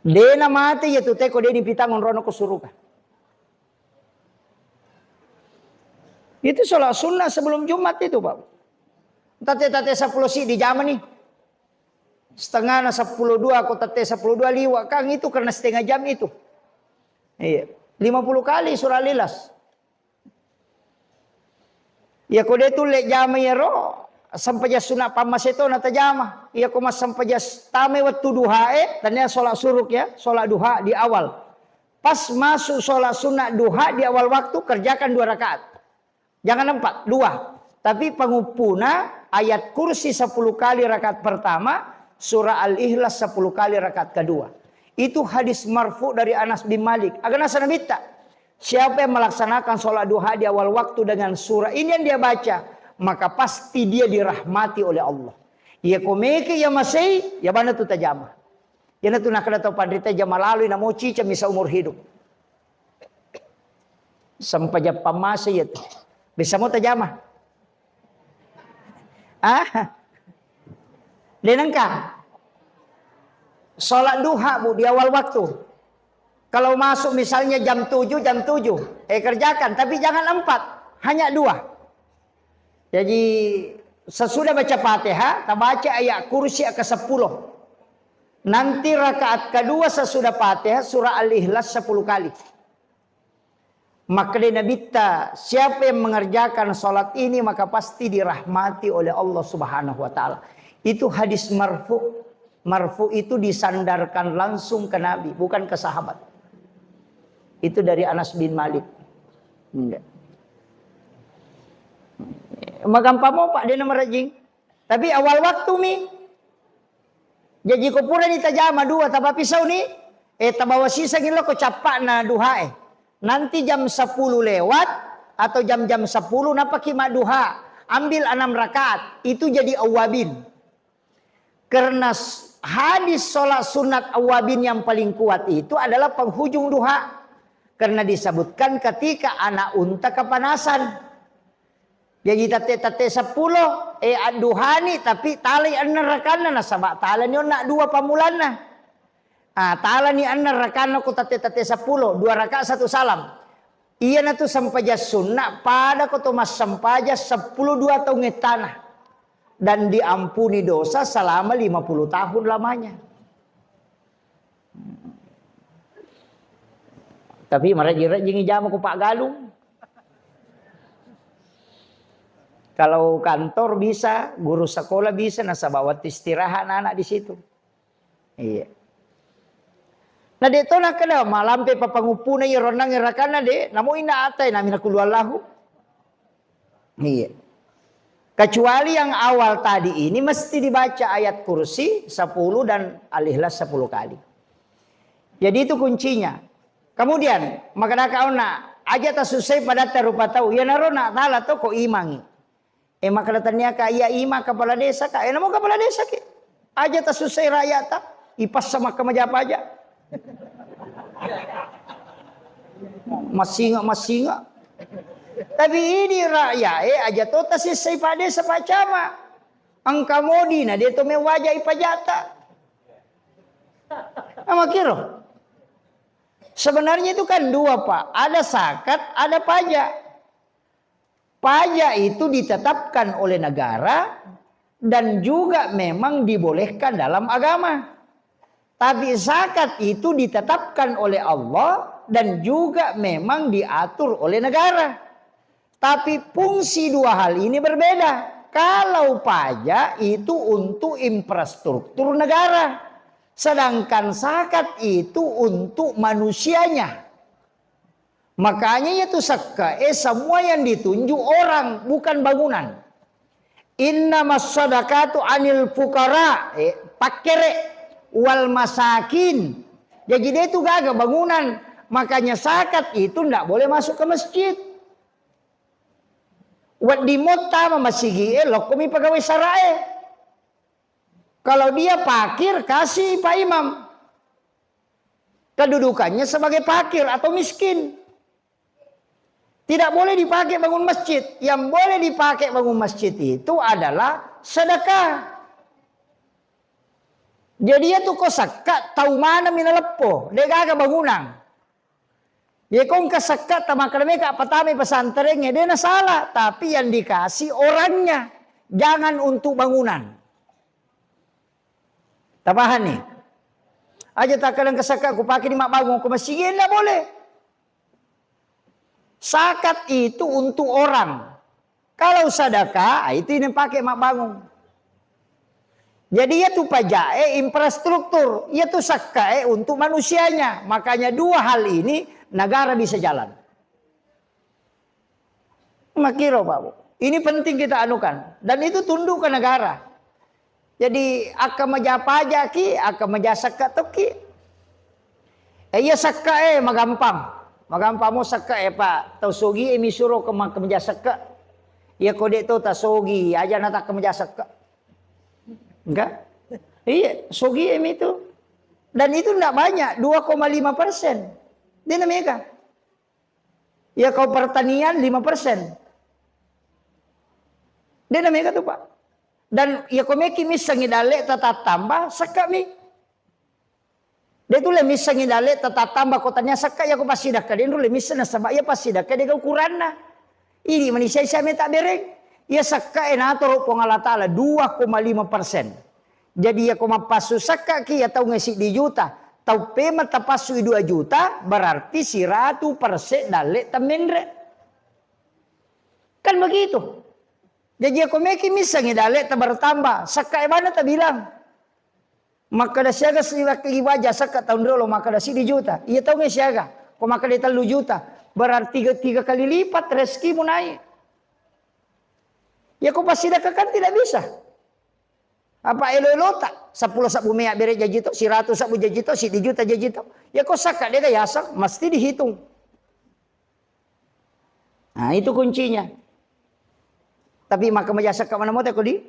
Dena mati ya tu teko deni pitangon rono ke surga. Itu sholat sunnah sebelum Jumat itu, Pak. Tate 10 si di zaman nih. Setengah na 10 2 aku tate 10 2 liwa kang itu karena setengah jam itu. Iya, 50 kali surah Al-Ikhlas. Ya kau dia tu lek jama ya ro sampai jas sunat pamaseto nata jama. Ya kau mas sampai jas tame waktu duha tanya solat suruk ya, solat duha di awal. Pas masuk solat sunat duha di awal waktu kerjakan 2 rakaat. Jangan 4, 2. Tapi pengupuna ayat kursi 10 kali rakaat pertama, surah Al-Ikhlas 10 kali rakaat kedua. Itu hadis marfu dari Anas bin Malik. Agar nasa Nabi tak. Siapa yang melaksanakan sholat duha di awal waktu dengan surah ini yang dia baca, maka pasti dia dirahmati oleh Allah. Ya komeke ya masih, ya mana tu tajamah. Ya tu nak ada tahu pandita jama lalu na mochi misa umur hidup. Sampai jam pamasa ya tu. Bisa mau tajamah. Denangkan. Sholat duha bu di awal waktu. Kalau masuk misalnya jam 7, kerjakan. Tapi jangan 4, hanya 2. Jadi sesudah baca Fatihah, kita baca ayat kursi ke-10. Nanti rakaat kedua sesudah Fatihah surah Al-Ikhlas 10 kali. Maka Nabi siapa yang mengerjakan salat ini maka pasti dirahmati oleh Allah Subhanahu wa taala. Itu hadis marfu. Marfu itu disandarkan langsung ke Nabi, bukan ke sahabat. Itu dari Anas bin Malik. Enggak. Magampang mo pak dia nama rajing. Tapi awal waktu mi. Jadi ko pura ni tajama 2 taba pisau ni. Tabawa sisa gilo ko capak na duha Nanti jam 10 lewat atau jam-jam 10 napakima duha. Ambil 6 rakaat. Itu jadi awabin. Karena hadis sholat sunat awabin yang paling kuat itu adalah penghujung duha. Karena disebutkan ketika anak unta kepanasan. Jadi tate 10 duhani tapi tali anna rakana na sabak tala ni nak 2 pamulana. Tala ni anna rakana ko tate 10 2 rakaat 1 salam. Iya na tu sampaja sunnah pada ko to mas sampaja 10 2 tahun tanah dan diampuni dosa selama 50 tahun lamanya. Tapi marajing-rajing jama ko Pak Galung. Kalau kantor bisa, guru sekolah bisa, nasabawat istirahat anak di situ. Iya. Nah dito na kada malam pe papangupuna ironang irakana de, namo ina atay namin nakulwalahu. Iya. Kecuali yang awal tadi ini mesti dibaca ayat kursi 10 dan Al-Ikhlas 10 kali. Jadi itu kuncinya. Kemudian maka kau nak aja tak susai pada terupa tahu ya narona tala to ko imangi. Maka datanya ka iya ima kepala desa ka namo kepala desa ki. Aja tak susai rakyat tak ipas sama kemaja aja. Masinga. Tapi ini rakyat aja to tak susai pada desa pacama. Angka modi na dia to me wajah ipajata. Kiro. Sebenarnya itu kan 2 Pak. Ada zakat, ada pajak. Pajak itu ditetapkan oleh negara dan juga memang dibolehkan dalam agama. Tapi zakat itu ditetapkan oleh Allah dan juga memang diatur oleh negara. Tapi fungsi 2 hal ini berbeda. Kalau pajak itu untuk infrastruktur negara. Sedangkan zakat itu untuk manusianya. Makanya itu zakah semua yang ditunjuk orang bukan bangunan. Innamas shadaqatu anil fuqara pakere wal masakin. Jadi dia itu gagah bangunan. Makanya zakat itu tidak boleh masuk ke masjid. Wat di mota masigi lokomi pegawai sarae. Kalau dia pakir kasih Pak Imam. Kedudukannya sebagai pakir atau miskin. Tidak boleh dipakai bangun masjid. Yang boleh dipakai bangun masjid itu adalah sedekah. Jadi dia tuh kok sekat tahu mana mina lepo. Dia gak bangunan. Dia kong kesekat tamak mereka patami pesantrennya. Dia salah. Tapi yang dikasih orangnya. Jangan untuk bangunan. Tabahan nih. Aja tak kadang kesekat aku pakai di mak bangun. Aku masjid enggak boleh. Zakat itu untuk orang. Kalau sedekah itu yang pakai mak bangun. Jadi itu pajak infrastruktur, itu zakat untuk manusianya. Makanya 2 hal ini negara bisa jalan. Makiro Pak Bu. Ini penting kita anukan dan itu tunduk ke negara. Jadi akan meja pajak ki, akan meja zakat tu ki. Iya zakat magampang. Magampang mo zakat Pak. Tau sogi misuro ke meja zakat. Ya kode tu tak sogi aja nata ke meja zakat. Enggak? Iya, sogi itu. Dan itu enggak banyak, 2,5%. Dia namanya. Ya kau pertanian 5%. Dia namanya tuh Pak. Dan ya kau meki mis sangidale tata tambah sekak mi. Dia tu le misa ngidale tatatamba kotanya sakka ya ko pasida ka den le misa na sabaya pasida ka de ukuran na. Ini manusia siya tak bereng. Ya sakka enator po ngala taala 2,5%. Jadi ya ko mapasu sakka ki ya tau ngisi di juta. Tau pema tapasu 2 juta berarti 100% dale tamendre. Kan begitu. Jadi ako meki misa ngidale ta bertambah. Sakka mana ta bilang. Maka dah siaga sewaktu wajah sakat tahun dulu maka dah 10 juta. Iya tahu nggak siaga? Kau maka dia 3 juta. Berarti 3 kali lipat rezekimu naik. Ya kau pasti dah kan tidak bisa. Apa elo-elo tak? 10 sabu mea bere jajito, 100 sabu jajito, 10 juta jajito. Ya kau sakat dia gaya asal mesti dihitung. Nah itu kuncinya. Tapi maka majasa ke mana mau tak kau di?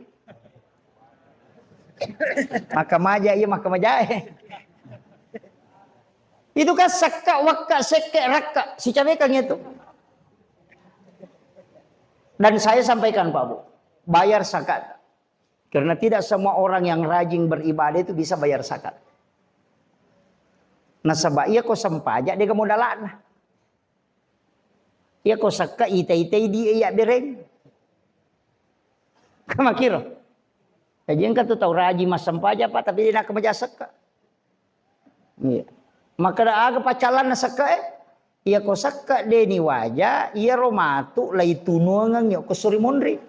Maka maja iya maka majae. Itu kan sakka wakka sekke rakka si cabekang itu. Dan saya sampaikan Pak Bu, bayar zakat. Karena tidak semua orang yang rajin beribadah itu bisa bayar zakat. Nah sebab iya kok sempajak dia kemodalan. Iya kok sakka ite-ite dia iya bereng. Kamu kira? Jadi engkau tahu rajin mas sampaja Pak tapi dia nak kemeja sakka. Iya. Maka dah aga pacalan na sakka iya ko sakka deni wajah iya romatu lai tunuangan yo ko suri mondri.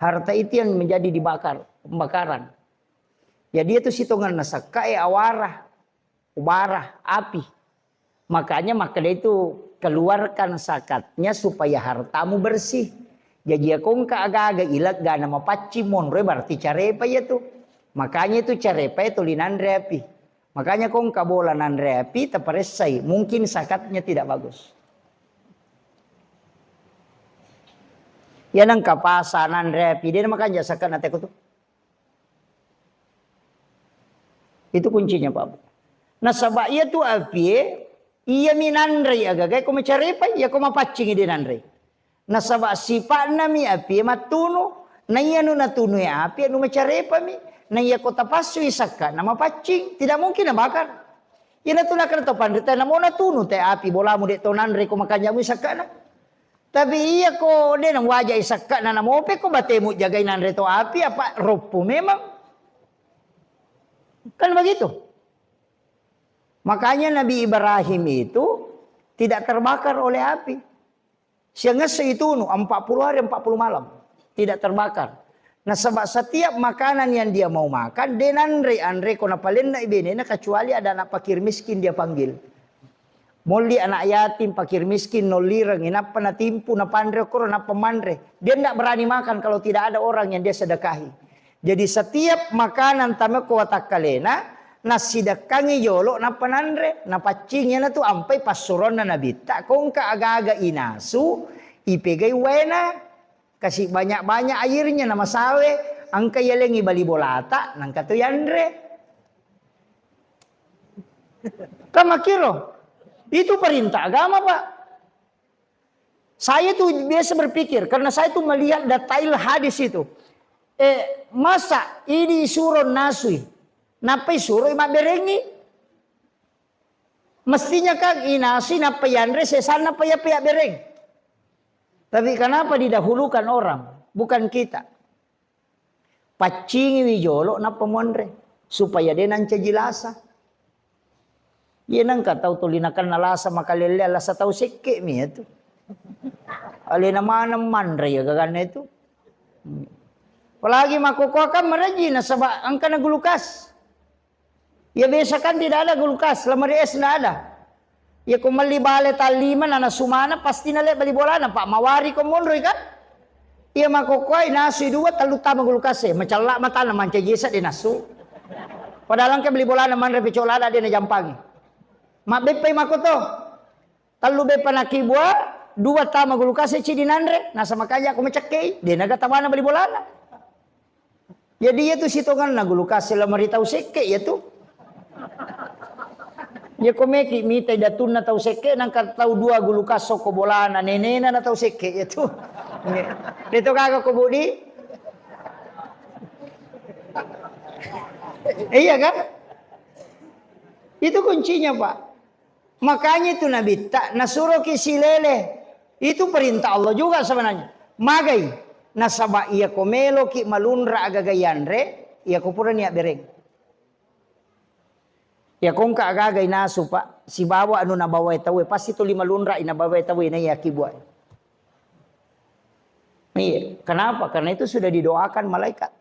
Harta itu yang menjadi dibakar, pembakaran. Jadi itu sitongan na sakka awarah, ubarah, api. Makanya maka dia itu keluarkan zakatnya supaya hartamu bersih. Jadi aku agak-agak ilat gak nama paci monre berarti carepa ya tuh. Makanya itu carepa itu linan repi. Makanya kau kabola nan repi terperesai. Mungkin zakatnya tidak bagus. Ya nang kapasanan repi dia makanya zakat nanti aku tuh. Itu kuncinya Pak. Nah sabak iya tuh api iya minandre agak-agak kau mecarepa ya kau mapacing di nandre. Na sabak sifat nami api matunu na iya nu natunu ya api anu macarepa mi na iya kota pasu isaka nama pacing tidak mungkin na bakar iya natuna kan to pandita na mo natunu te api bolamu de tonan re ko makanya mu isaka na tapi iya ko de nang wajah isaka na namo pe ko batemu jagain nan re to api apa ropo memang kan begitu. Makanya Nabi Ibrahim itu tidak terbakar oleh api. Sehingga itu 40 hari 40 malam tidak terbakar. Nah sebab setiap makanan yang dia mau makan denandre kona palenda ibene kecuali ada anak fakir miskin dia panggil. Molli anak yatim fakir miskin nolirang inapa na timpu na pandre koro na pemandre. Dia tidak berani makan kalau tidak ada orang yang dia sedekahi. Jadi setiap makanan tameko watakalena na sidakangi yolo na panandre na pacingnya na tu ampai pasuron na nabita kong kaaga-aga inasu ipegay wena kasih banyak-banyak airnya na masawe ang kayalengi bali bolata nang katuyandre kamakiro itu perintah agama Pak. Saya tuh biasa berpikir karena saya tuh melihat detail hadis itu masa ini suruh nasui napai suruh mak berengi. Mestinya kan inasi napai andre sesana paya paya bereng. Tapi kenapa didahulukan orang, bukan kita? Pacingi wijolo napa mondre supaya dia nanca jilasa. Ia nang tahu tulinakan nalasa makalele alasa tahu sekke mi itu. Alena mana mandre ya gagana itu. Apalagi makokokan merajina sabak angka nagulukas. Ya biasa kan tidak ada gulukas, lemari es tidak ada. Ya kumali bale taliman anak sumana pasti nale bali bolana Pak mawari komondroy kan. Ya makokoi nasi dua talu tama gulukas macalak mata na manca jesa di nasu. Padahal ke beli bolana man repicolada dia na jampangi. Mak bepai makoto. Talu bepa nakibua dua tama gulukas ci di nandre nasa makanya aku mecekei dia naga tamana bali bolana. Jadi ya tu sitongan na gulukas lemari tau seke ya tu. Ya komeki mita datun na tau seke nang tau dua gulu kaso ko bolana nenena na tau seke itu. Dito kagak ko budi. Iya kan? Itu kuncinya, Pak. Makanya itu Nabi tak nasuruh ki silele. Itu perintah Allah juga sebenarnya. Magai nasaba iya komelo ki malunra agagayanre, iya kupura niya bereng. Ya kung kaagagay nasu Pak, si bawa anu nabaway tawe pasti tu lima lunra inabaway tawe na yaki buat. Iya, kenapa? Karena itu sudah didoakan malaikat.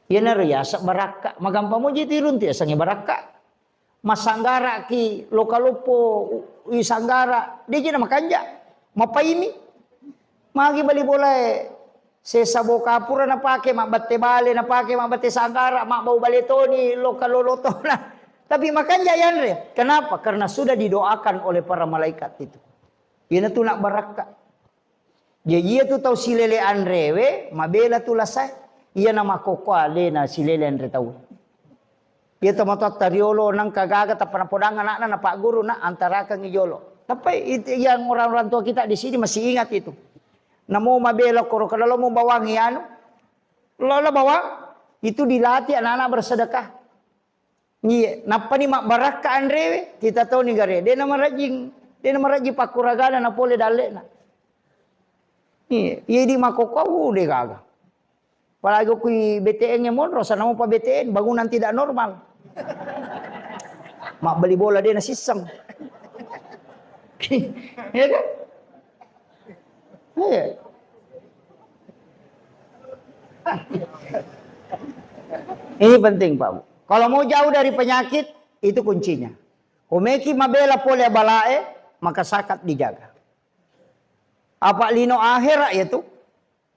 Ya nariyasa baraka, magampang mo jiti runti asangi baraka. Masanggara ki lokalopo isanggara, di na makanja, mapaimi. Magi bali boleh sesa bokapura na pake, mak batte bale na pake, mak batte sanggara, mak bau bale toni, lokaloloto na. Tapi makanja yanre. Kenapa? Karena sudah didoakan oleh para malaikat itu. Yana tu nak baraka. Jadi tu tahu silele andrewe, mabela tu lasai. Iya nama kokwa le na silele andre tahu. Ia tomatot tariolo nang kagaga tapana podang anak na pak guru na antara kang ijolo. Tapi itu yang orang-orang tua kita di sini masih ingat itu. Namo mabela koro kalau mau bawangi anu, lola bawang itu dilatih anak-anak bersedekah. Iya, napa ni mak baraka andrewe kita tahu ni gare. Dia nama rajin pakuragana na pole dalle na. Iya di makokau de gaga. Apalagi kui BTN nya monro sana mau pa BTN bangunan tidak normal. Mak beli bola dia na sisang. Ya kan? Iya. Ini penting Pak Bu. Kalau mau jauh dari penyakit itu kuncinya. Komeki mabela pole balae maka sakat dijaga. Apa lino akhirat itu?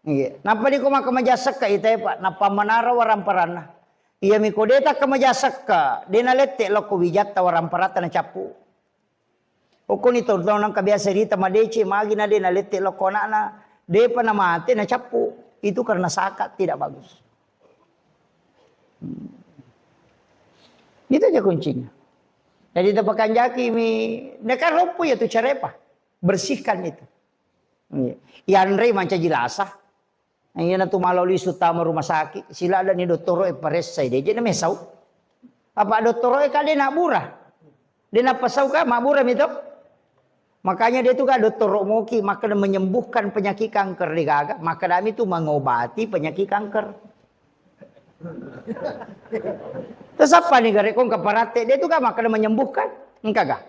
Iya. Napa di kuma kemajasak ka itay Pak? Napa manara waramparana? Iya mikodeta kemajasak ka. Dena lette loko wijatta waramparata na capu. Ukon ito nang kabiasa rita madece magi na dena lette loko na de pa na mate na capu. Itu karena sakat tidak bagus. Itu aja kuncinya. Jadi tepakan jaki mi nekan rompu ya tu carepa. Bersihkan itu. Yanre manca jilasah. Ayo na tumaloli sutama rumah sakit. Sila ada ni doktoro e pares say deje na mesau. Apa doktoro e kade na murah. Dia na pasau ka mabura mito. Makanya dia tu ka doktoro moki maka menyembuhkan penyakit kanker di gaga. Maka kami tu mengobati penyakit kanker. Terus apa nih gare kong kaparate dia tu ka maka menyembuhkan. Engkau gak?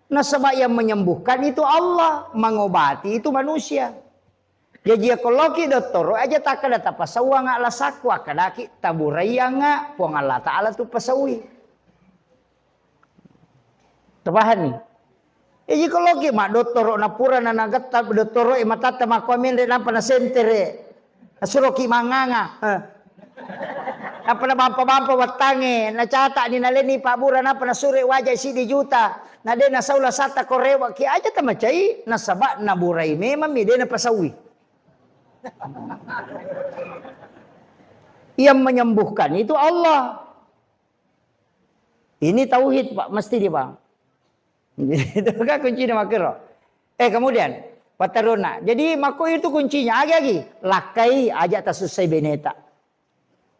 Nah sebab yang menyembuhkan itu Allah, mengobati itu manusia. Jadi kalau kita doktor aja tak ada tak pasawa ngak lasakwa kadaki taburaya ngak puang Allah Taala tu pasawi. Tepahan nih. Jadi kalau kita mak doktor na pura na nagatap doktor matata makomen de napa na sentere. Suruh ki manganga. Apa na bampa-bampa watange na catak ni naleni Pak Bura napa na sure wajah si di juta. Na de na saula sata korewa ki aja ta macai na sabak na burai memang mi de na pasawi. Yang menyembuhkan itu Allah. Ini tauhid Pak, mesti dia Bang. Itu kan kunci nama kero. Kemudian pataruna. Jadi mako itu kuncinya agi lakai aja tak susai beneta.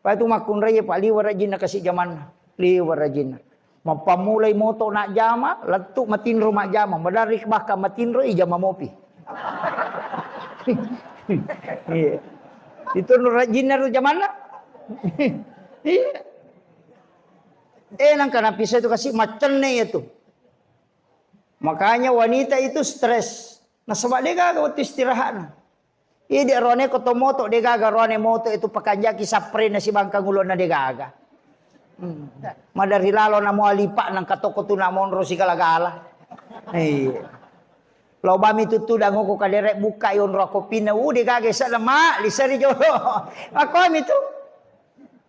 Pak itu makun raya Pak liwar rajin nak kasih zaman liwar rajin. Mapamulai moto nak jama, letuk matinro mak jama, madarik bahkan matinro ijama mopi. Iya. Itu rajin naru zaman nak. Iya. Nang kana pisah itu kasih macene itu. Makanya wanita itu stres. Nah sebab dia gak waktu istirahat. Iya dia rone kotomoto dia gaga rone moto itu pakanjaki sapre na si bangkang ulon na dia gaga. Madari lalo na mo alipa nang katoko tu na monro si galagala. Iya. Loba mi tutu dango ko kaderek buka yon roko pina dia gaga sa lama lisari jolo. Ako mi tu.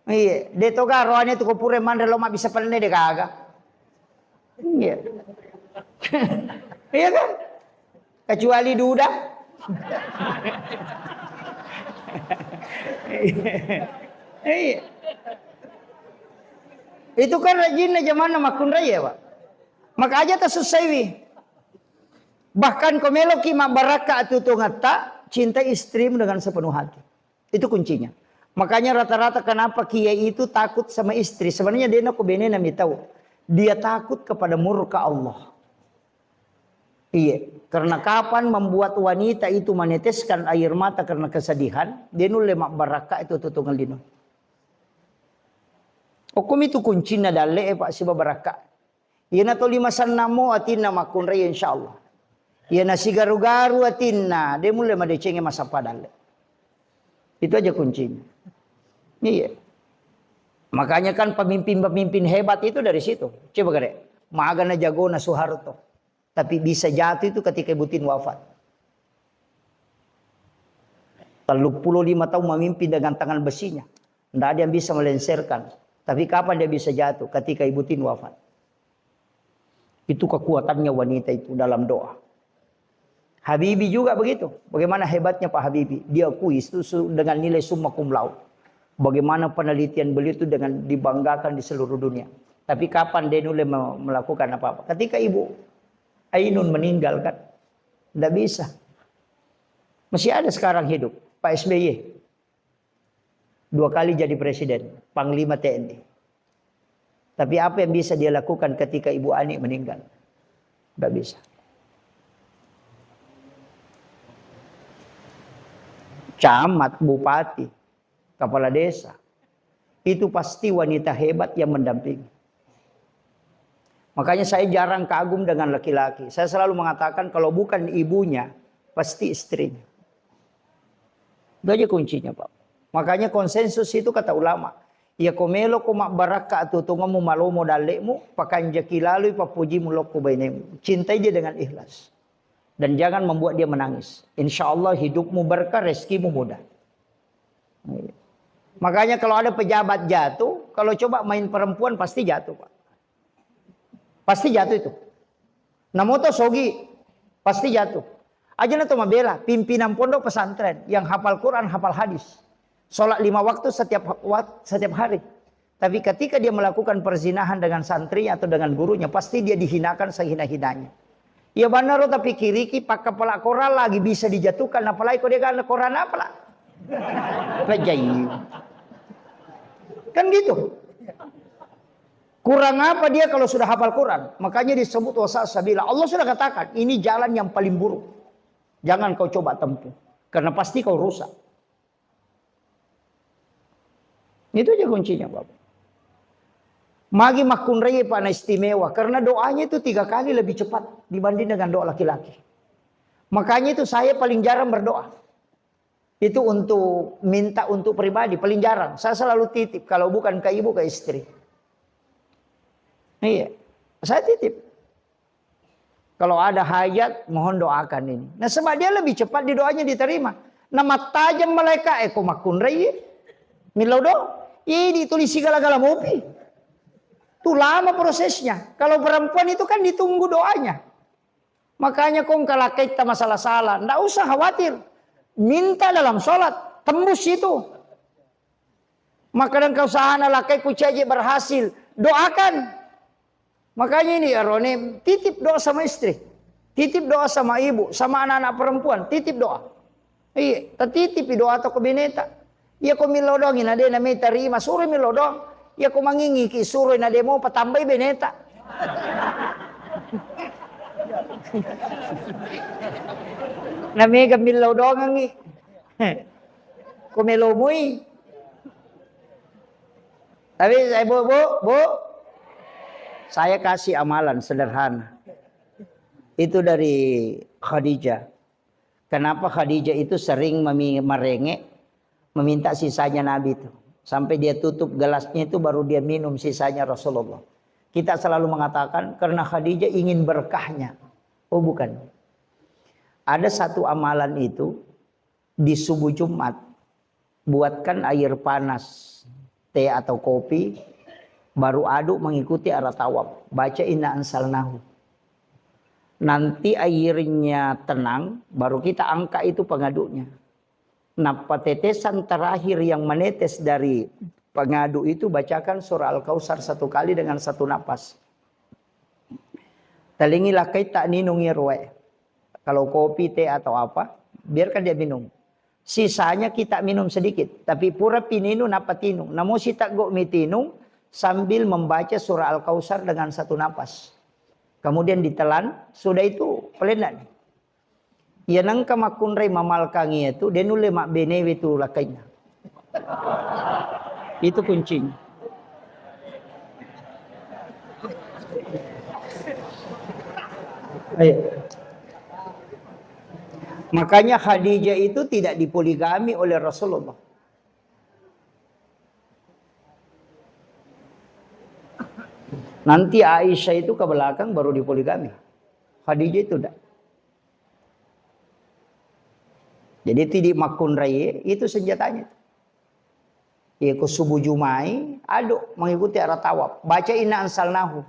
Iya, dia to ga rone tu ko pure mandre lo ma bisa palne dia gaga. Iya. Iya kan? Kecuali duda. Iya. Itu kan rajinnya zaman makun raya Pak. Maka aja tak susai. Bahkan komeloki mak baraka tu ngata cinta istrimu dengan sepenuh hati. Itu kuncinya. Makanya rata-rata kenapa kiai itu takut sama istri. Sebenarnya dia nak benena tahu. Dia takut kepada murka Allah. Iya, karena kapan membuat wanita itu meneteskan air mata karena kesedihan, dia nule mak baraka itu tutungan dino. Hukum itu kuncinya dalle pak si baraka. Iya na to lima sanamo atinna makun raya insyaallah. Iya na si garu-garu atinna, dia mulai madecenge masa padalle. Itu aja kuncinya. Iya. Makanya kan pemimpin-pemimpin hebat itu dari situ. Coba gede. Magana jagona Soeharto. Tapi bisa jatuh itu ketika Ibu Tin wafat. 35 tahun memimpin dengan tangan besinya. Tidak ada yang bisa melenserkan. Tapi kapan dia bisa jatuh? Ketika Ibu Tin wafat. Itu kekuatannya wanita itu dalam doa. Habibie juga begitu. Bagaimana hebatnya Pak Habibie. Dia akui itu dengan nilai summa cum laude. Bagaimana penelitian beliau itu dengan dibanggakan di seluruh dunia. Tapi kapan dia mulai melakukan apa-apa? Ketika Ibu Ainun meninggal kan. Tidak bisa. Masih ada sekarang hidup. Pak SBY. 2 kali jadi presiden. Panglima TNI. Tapi apa yang bisa dia lakukan ketika Ibu Ani meninggal? Tidak bisa. Camat, bupati, kepala desa. Itu pasti wanita hebat yang mendampingi. Makanya saya jarang kagum dengan laki-laki. Saya selalu mengatakan kalau bukan ibunya, pasti istrinya. Itu aja kuncinya Pak. Makanya konsensus itu kata ulama. Ya komelo ko baraka atau tungamu malomo dalekmu, pakanja kilalu papuji mulok ko bainemu. Cintai dia dengan ikhlas. Dan jangan membuat dia menangis. Insya Allah hidupmu berkah, rezekimu mudah. Makanya kalau ada pejabat jatuh, kalau coba main perempuan pasti jatuh Pak. Pasti jatuh itu. Namoto sogi. Pasti jatuh. Aja na to mabela. Pimpinan pondok pesantren. Yang hafal Quran, hafal hadis. Sholat 5 waktu setiap hari. Tapi ketika dia melakukan perzinahan dengan santrinya atau dengan gurunya. Pasti dia dihinakan sehina-hinanya. Ya benar tapi kiriki pakai pelak koral lagi bisa dijatuhkan. Apalagi kalau dia kan koran apa lah. Kan gitu. Kurang apa dia kalau sudah hafal Quran? Makanya disebut wasasabila. Allah sudah katakan, ini jalan yang paling buruk. Jangan kau coba tempuh. Karena pasti kau rusak. Itu aja kuncinya Bapak. Magi makun raya pana istimewa. Karena doanya itu 3 kali lebih cepat dibanding dengan doa laki-laki. Makanya itu saya paling jarang berdoa. Itu untuk minta untuk pribadi. Paling jarang. Saya selalu titip. Kalau bukan ke ibu, ke istri. Iya, saya titip. Kalau ada hajat, mohon doakan ini. Nah sebab dia lebih cepat di doanya diterima. Nama tajam mereka, eko makun raya. Milodo, ini tulis segala-gala mopi. Itu lama prosesnya. Kalau perempuan itu kan ditunggu doanya. Makanya kong kalau kita masalah salah, ndak usah khawatir. Minta dalam sholat, tembus itu. Maka dan kau sahana lakai kucaji berhasil, doakan. Makanya ini ya Roni, titip doa sama istri. Titip doa sama ibu, sama anak-anak perempuan, titip doa. Iya, titip doa atau ke bineta. Iya ko milodong ina de na may tarima, suruh milodong. Iya ko mangingi ki suruh ina de mo patambay bineta. Na may milodong ngi. Ko melomoy. Tapi saya bu, saya kasih amalan sederhana. Itu dari Khadijah. Kenapa Khadijah itu sering merengek, meminta sisanya Nabi itu. Sampai dia tutup gelasnya itu baru dia minum sisanya Rasulullah. Kita selalu mengatakan karena Khadijah ingin berkahnya. Oh bukan. Ada satu amalan itu di subuh Jumat. Buatkan air panas, teh atau kopi. Baru aduk mengikuti arah tawaf. Baca inna ansalnahu. Nanti airnya tenang. Baru kita angkat itu pengaduknya. Nah tetesan terakhir yang menetes dari pengaduk itu. Bacakan surah Al-Kautsar 1 kali dengan 1 napas. Talingilah kait tak ninung irwe. Kalau kopi, teh atau apa. Biarkan dia minum. Sisanya kita minum sedikit. Tapi pura pininu napatinu. Namun si tak go mitinu sambil membaca surah Al-Kautsar dengan satu napas. Kemudian ditelan. Sudah itu pelenak. Ya nangka makunrai mamalkangi itu. Denule mak benewe itu lakainya. Itu kuncinya. Ayo. Makanya Khadijah itu tidak dipoligami oleh Rasulullah. Nanti Aisyah itu ke belakang baru dipoligami. Khadijah itu tidak. Jadi tidak makun raya itu senjatanya. Ya ke subuh Jumai, aduk mengikuti arah tawaf. Baca inna ansalnahu.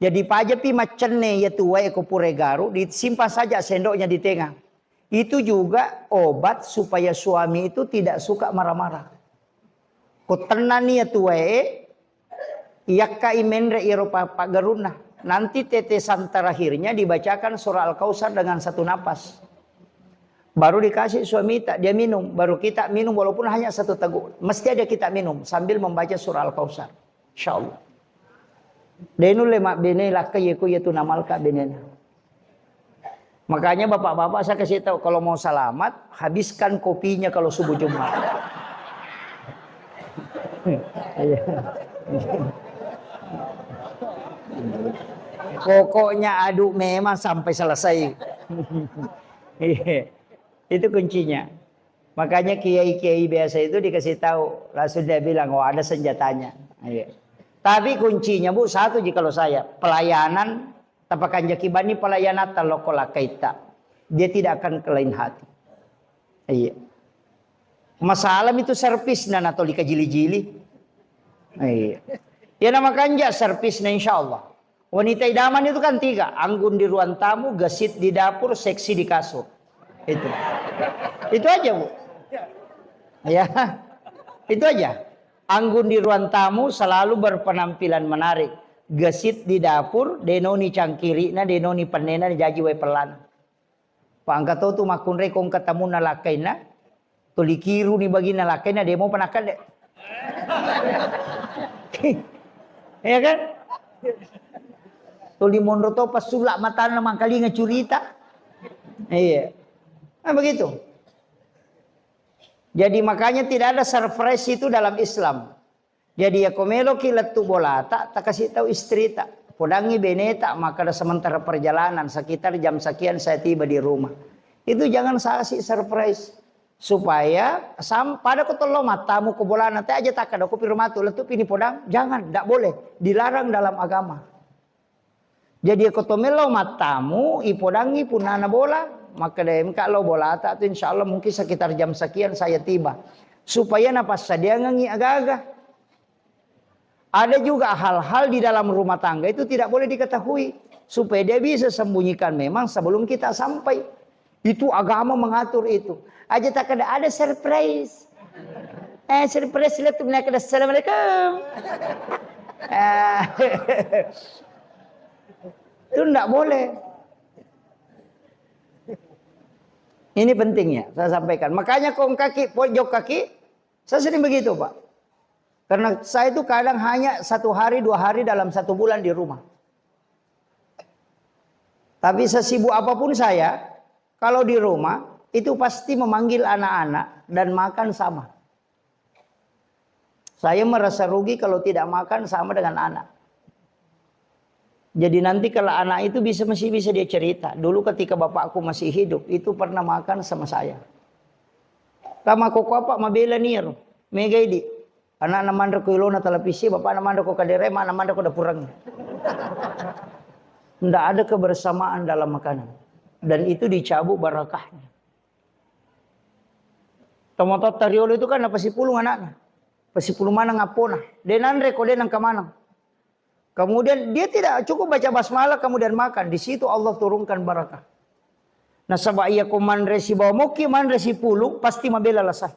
Jadi pajapi macene ya tuwa ko puregaru disimpan saja sendoknya di tengah. Itu juga obat supaya suami itu tidak suka marah-marah. Ko tenani ya tuwa yakka imendre Eropa pagaruna. Nanti tetesan terakhirnya dibacakan surah Al-Kautsar dengan satu napas. Baru dikasih suami tak dia minum, baru kita minum walaupun hanya satu teguk. Mesti ada kita minum sambil membaca surah Al-Kautsar. Insyaallah. Denu lemak bene lakai yeku yetu namalka benena. Makanya bapak-bapak saya kasih tahu kalau mau selamat habiskan kopinya kalau subuh Jumat. Pokoknya aduk memang sampai selesai. Itu kuncinya. Makanya kiai-kiai biasa itu dikasih tahu, langsung dia bilang, oh ada senjatanya. Tapi kuncinya bu satu jika saya pelayanan tapakan jakibani pelayanan talokola kaita dia tidak akan kelain hati. Iya. Masalah itu servis dan atau dikajili-jili. Iya. Ya namakan ja servis na insyaallah. Wanita idaman itu kan 3, anggun di ruang tamu, gesit di dapur, seksi di kasur. Itu aja bu. Ya, itu aja. Anggun di ruang tamu selalu berpenampilan menarik. Gesit di dapur, denoni cangkiri, na denoni panena jaji we pelan. Pangkat tu makun rekong ketemu na lakai na, tulikiru ni bagi na lakai na demo panakan dek. Ya kan? Tuli mondro to pas sulak mata na mangkali ngecurita. Iya. Nah begitu. Jadi makanya tidak ada surprise itu dalam Islam. Jadi ya komelo kilat tu bola tak kasih tahu istri tak. Podangi beneta maka ada sementara perjalanan sekitar jam sekian saya tiba di rumah. Itu jangan kasih surprise supaya pada kutolo matamu ke bola nanti aja tak ada kopi rumah tu letup ini podang jangan tidak boleh dilarang dalam agama. Jadi kotomelo matamu ipodangi punana bola. Maka kalau bola tak tu insya Allah mungkin sekitar jam sekian saya tiba. Supaya napas dia ngangi agak-agak. Ada juga hal-hal di dalam rumah tangga itu tidak boleh diketahui. Supaya dia bisa sembunyikan memang sebelum kita sampai. Itu agama mengatur itu. Aja tak ada surprise. Surprise lihat tu menaik assalamualaikum. Itu tidak boleh. Ini pentingnya saya sampaikan. Makanya kong kaki, pojok kaki, saya sering begitu Pak. Karena saya itu kadang hanya 1 hari 2 hari dalam 1 bulan di rumah. Tapi sesibuk apapun saya, kalau di rumah itu pasti memanggil anak-anak dan makan sama. Saya merasa rugi kalau tidak makan sama dengan anak. Jadi nanti kalau anak itu masih bisa dia cerita. Dulu ketika bapakku masih hidup, itu pernah makan sama saya. Kama koko apa mabela nir. Mega idi. Anak namandra ko ilona televisi, bapak namandra ko kadere, mak namandra ko dapurang. Tidak ada kebersamaan dalam makanan. Dan itu dicabut barakahnya. Tomotot tariolo itu kan apa si pulung anaknya. Pasipulung mana ngapona. Denandre ko denang kamanang. Kemudian dia tidak cukup baca basmalah kemudian makan. Di situ Allah turunkan barakah. Nah sabak ia kuman resi bawa moki man resi pulung pasti mabela lasah.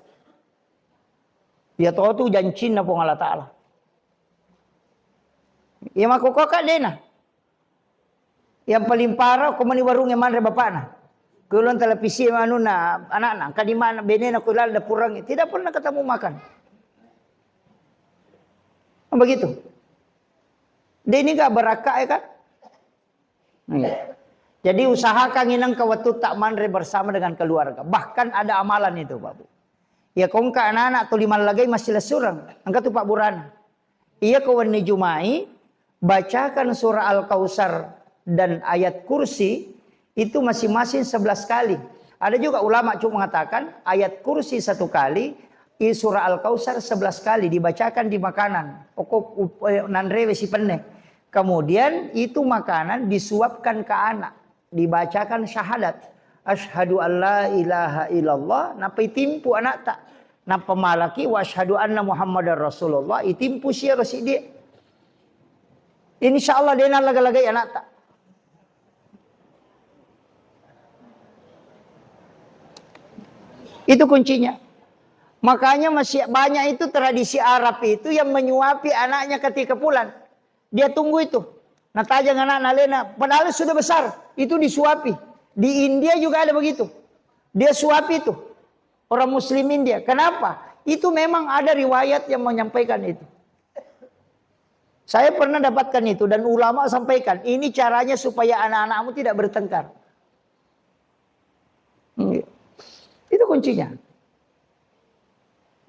Dia tahu tu jancin na pong Allah Ta'ala. Ia makukokak dena. Yang paling parah kumani warung yang man re bapak na. Kulon televisi anu na anak-anak kadimana benena kulal da purang tidak pernah ketemu makan. Begitu. Dia ini gak berakah ya kan? Jadi usahakan inang kawatu tak mandre bersama dengan keluarga. Bahkan ada amalan itu Pak Bu. Ya kong ka anak-anak atau lima lagi masih lesurang. Angkat tuh Pak Burana. Iya kawan ni Jumai bacakan surah Al-Kausar dan ayat kursi itu masing-masing 11 kali. Ada juga ulama cuma mengatakan ayat kursi 1 kali, surah Al-Kausar 11 kali dibacakan di makanan. Nandrewe si pendek. Kemudian itu makanan disuapkan ke anak, dibacakan syahadat. Asyhadu an la ilaha illallah, napai timpu anak tak. Napa malaki wa asyhadu anna Muhammadar Rasulullah, itimpu sia rosi dia. Insyaallah dia laga-laga anak tak. Itu kuncinya. Makanya masih banyak itu tradisi Arab itu yang menyuapi anaknya ketika pulang. Dia tunggu itu. Nah tajang anak nalena. Padahal sudah besar. Itu disuapi. Di India juga ada begitu. Dia suapi itu. Orang muslim India. Kenapa? Itu memang ada riwayat yang menyampaikan itu. Saya pernah dapatkan itu. Dan ulama sampaikan. Ini caranya supaya anak-anakmu tidak bertengkar. Itu kuncinya.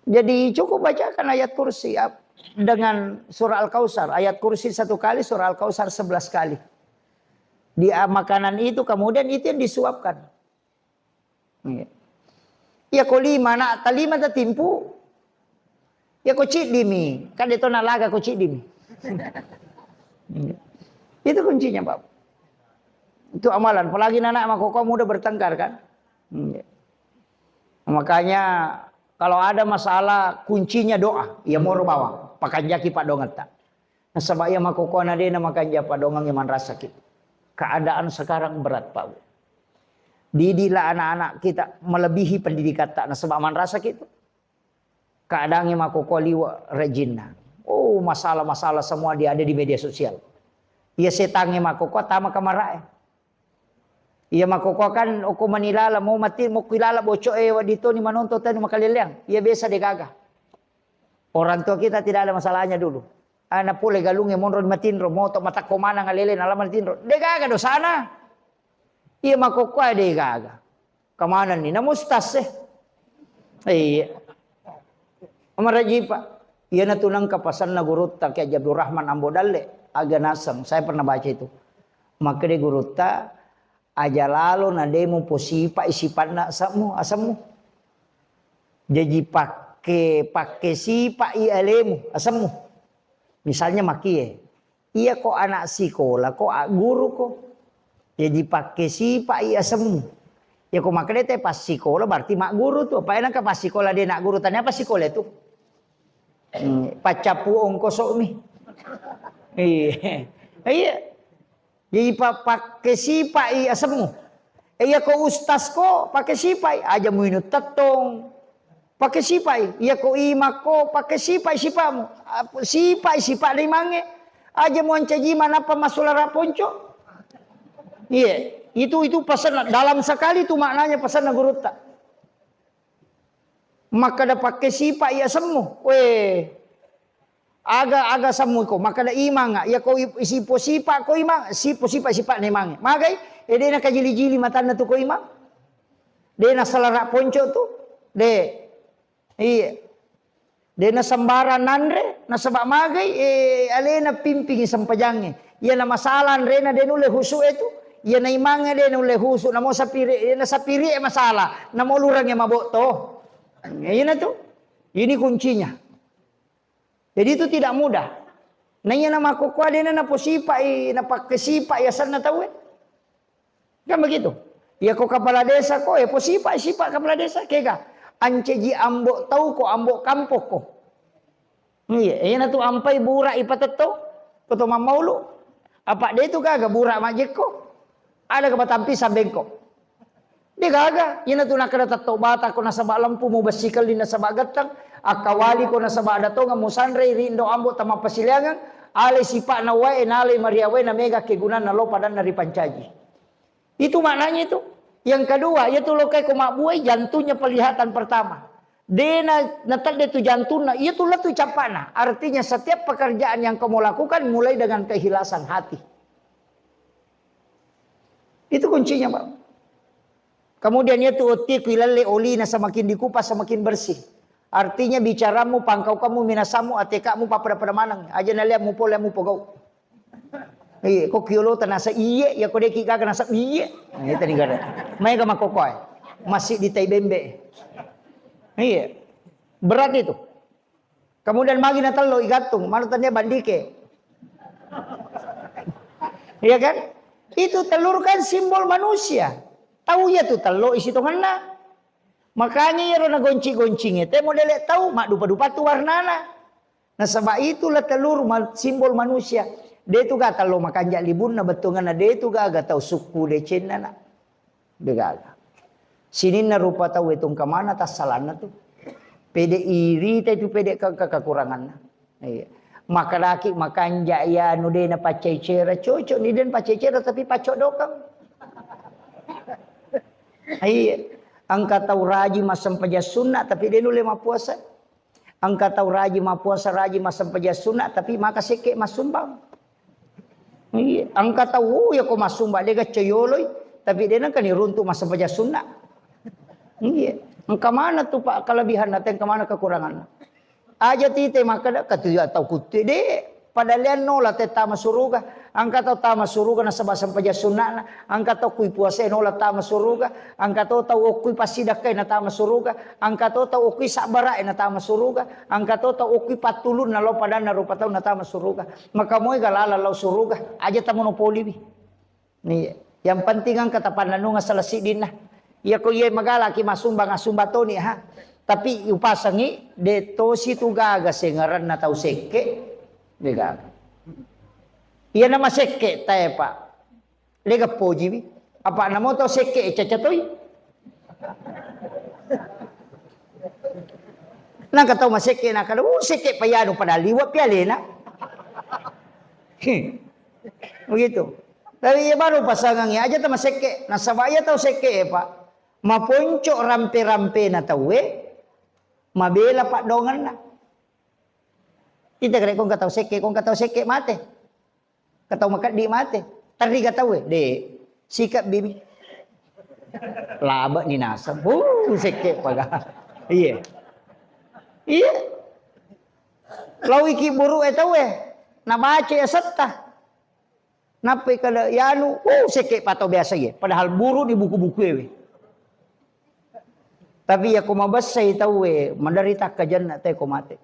Jadi cukup bacakan ayat kursi dengan surah Al-Kausar. Ayat kursi 1 kali, surah Al-Kausar 11 kali. Di makanan itu kemudian itu yang disuapkan. Ya ko lima nak talima ta timpu. Ya ko cik dimi. Kan itu nalaga ko cik dimi. Itu kuncinya Pak. Itu amalan. Apalagi anak makoko muda bertengkar kan. Makanya kalau ada masalah kuncinya doa, ya mau bawa pakan jaki Pak Dongat tak. Nah sebab ya makoko na dena makan japa dongang iman rasa kita. Keadaan sekarang berat Pak. Didilah anak-anak kita melebihi pendidikan tak. Nah sebab man rasa kita. Keadaan yang makoko liwa rejina. Oh masalah-masalah semua dia ada di media sosial. Ia setangi makoko tama kamarae. Ia makoko kan aku manilala mau mati mau kilala bocok wadito ni manonton tadi makaliliang. Ia biasa digagah. Orang tua kita tidak ada masalahnya dulu. Anak pule galungnya monron matinro moto mata komana ngalele nalaman tinro. Digagah do sana. Ia makoko ada digagah. Kemana ni? Namustas Iya. Amaraji Pak. Ia natunang kapasan na gurutta kay Abdul Rahman Ambodalle aga nasang. Saya pernah baca itu. Maka de gurutta aja lalu nademu posipa isipan na asamu. Jadi pakai sipa ialemu asamu. Misalnya makie. Iya kok anak sekolah kok guru kok. Jadi pakai sipa asamu. Ya kok makanya teh pas sekolah berarti mak guru tuh. Apa enak pas sekolah dia nak guru tanya apa sekolah itu? Pacapu ongkosok mi. Iya. Jadi pakai sipai asemu. Iya ko ustaz ko pakai sipai aja muinu tetong. Pakai sipai. Iya ko ima ko pakai sipai sipamu. Sipa limange. Aja mau ancaji mana pemasulara ponco. Iya, itu pesan dalam sekali itu maknanya pesan guru tak. Maka ada pakai sipai asemu. Weh. Aga samu ko makada imang ya ko isipo sipa ko imang sipo sipa ni mang magay ede na kajili-jili matan na to ko imang de na salara ponco tu de iya de na sambara nandre na saba magay ale na pimping sampajange ya na masalan re na de nule husu itu ya na imang de nule husu na mo sapiri na sapiri masalah na mo lurang ya maboto ngayon na to ini kuncinya. Jadi itu tidak mudah. Nanya nama koko ada na posipa na pakai sipa ya sana tahu kan begitu. Ya kok kepala desa kok ya posipa sipa kepala desa kega. Anceji ambok tahu kok ambok kampok kok. Iya, na tu ampai burak ipateto koto mamaulu. Apa dia itu kagak burak majek kok. Ada kebatampi sambengkok. Dia kagak. Ina tu nak kena tato bata ko nasa lampu mo basikal di nasa bagatang. Akawali ko nasa badato nga musandre rindo ambo tama pasiliangan. Ale sipa na wae na ale mariawe na mega kegunan na lopa dan nari pancaji. Itu maknanya itu. Yang kedua, yaitu lokai kumak buai jantungnya pelihatan pertama. Dena natal dia tu jantungna, itu lah tu capana. Artinya setiap pekerjaan yang kamu lakukan mulai dengan keikhlasan hati. Itu kuncinya, Pak. Kemudian itu otik wilale olina semakin dikupas semakin bersih. Artinya bicaramu, pangkau kamu, minasamu, atekamu pada manang. Aja nalia mu pola mu pogau. Iya, kok kiolo tanasa iye, ya kok deki kagak nasa iye. Nah, itu nih kada. Mai ka makokoy. Masih di Taibembe. Iya. Berat itu. Kemudian magi natal lo igatung, manutannya bandike. Iya kan? Itu telur kan simbol manusia. Tahu ya tuh telur isi tongana. Makanya ya rona gonci-goncing itu modele tahu mak dupa-dupa tu warnana. Nah sebab itulah telur simbol manusia. Dia tu kata lo makan jak libun na betungana dia tu gaga tahu suku decena na. Dia gaga. Sini na rupa tahu itu kemana tas salana tu. Pede iri itu pede kekurangan. Iya. Maka laki makan jak ya nude na pacai cera cocok ni den pacai cera tapi pacok dokang. Iya. Angka tahu raji masam paja sunat tapi dia nule ma puasa. Angka tahu raji ma puasa raji masam paja sunat tapi maka seke masumbang. Iya. Angka tahu ya ko masumbang dia gacoyoloi tapi dia kan runtuh masam paja sunat. Iya. Engkau mana tu pak kelebihan nanti engkau mana kekurangan? Aja tite maka dak katuya tahu kuti de padalian nola teta masuruga. Angka tahu ta masuruga na sabasam paja sunna. Angka tahu kui puasa nola ta masuruga. Angka tahu kui pasidak kay na ta masuruga. Angka tahu kui sabara na ta masuruga. Angka tahu kui patulun na lo padan na rupa tahu na ta masuruga. Maka moy galala law suruga. Aja ta monopoli bi. Nih, yang penting ang katapan nanu nga salasidin na. Ya ko ye magala ki masumba nga sumbato ni ha. Tapi upasangi deto situ gaga sengaran na tau seke. De gaga. Iya nama seke tae pak. Lega poji bi. Apa namo tau seke cacatoy? Nang katau maseke na kada seke payano pada liwa piale na. Begitu. Tapi ya baru pasangannya aja tama seke. Nah sabaya tau seke pak. Maponcok rampe-rampe na tawe, mabela pak dongan na. Kita kira kong katau seke mate. Katau makat di mate. Tadi katau de sikap bibi. Laba ni nasam. Seke paga. Iya. Iya. Lawi ki buru tawe. Na baca ya setta. Nape kada yanu, seke patau biasa ye. Padahal buru di buku-buku we. Tapi ya kumabasay tawe mandarita ka janna tay kumate.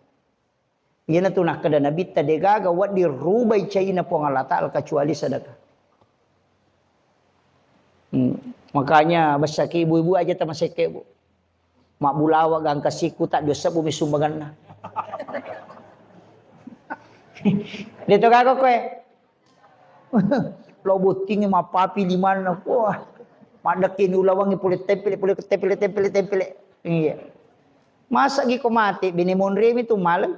Yan tu nak kada nabita de gaga wat di rubay chayna po ngalata al kecuali sedekah. Makanya basa ki ibu-ibu aja ta maseke bu. Mak bulawa gang kasiku tak dosa bumi sumbangan na. Dito gago ko Lo buting mapapi di mana wah. Madakin ulawangi pulit tempel. Iya. Masa gi ko mati binimon remi tu malam.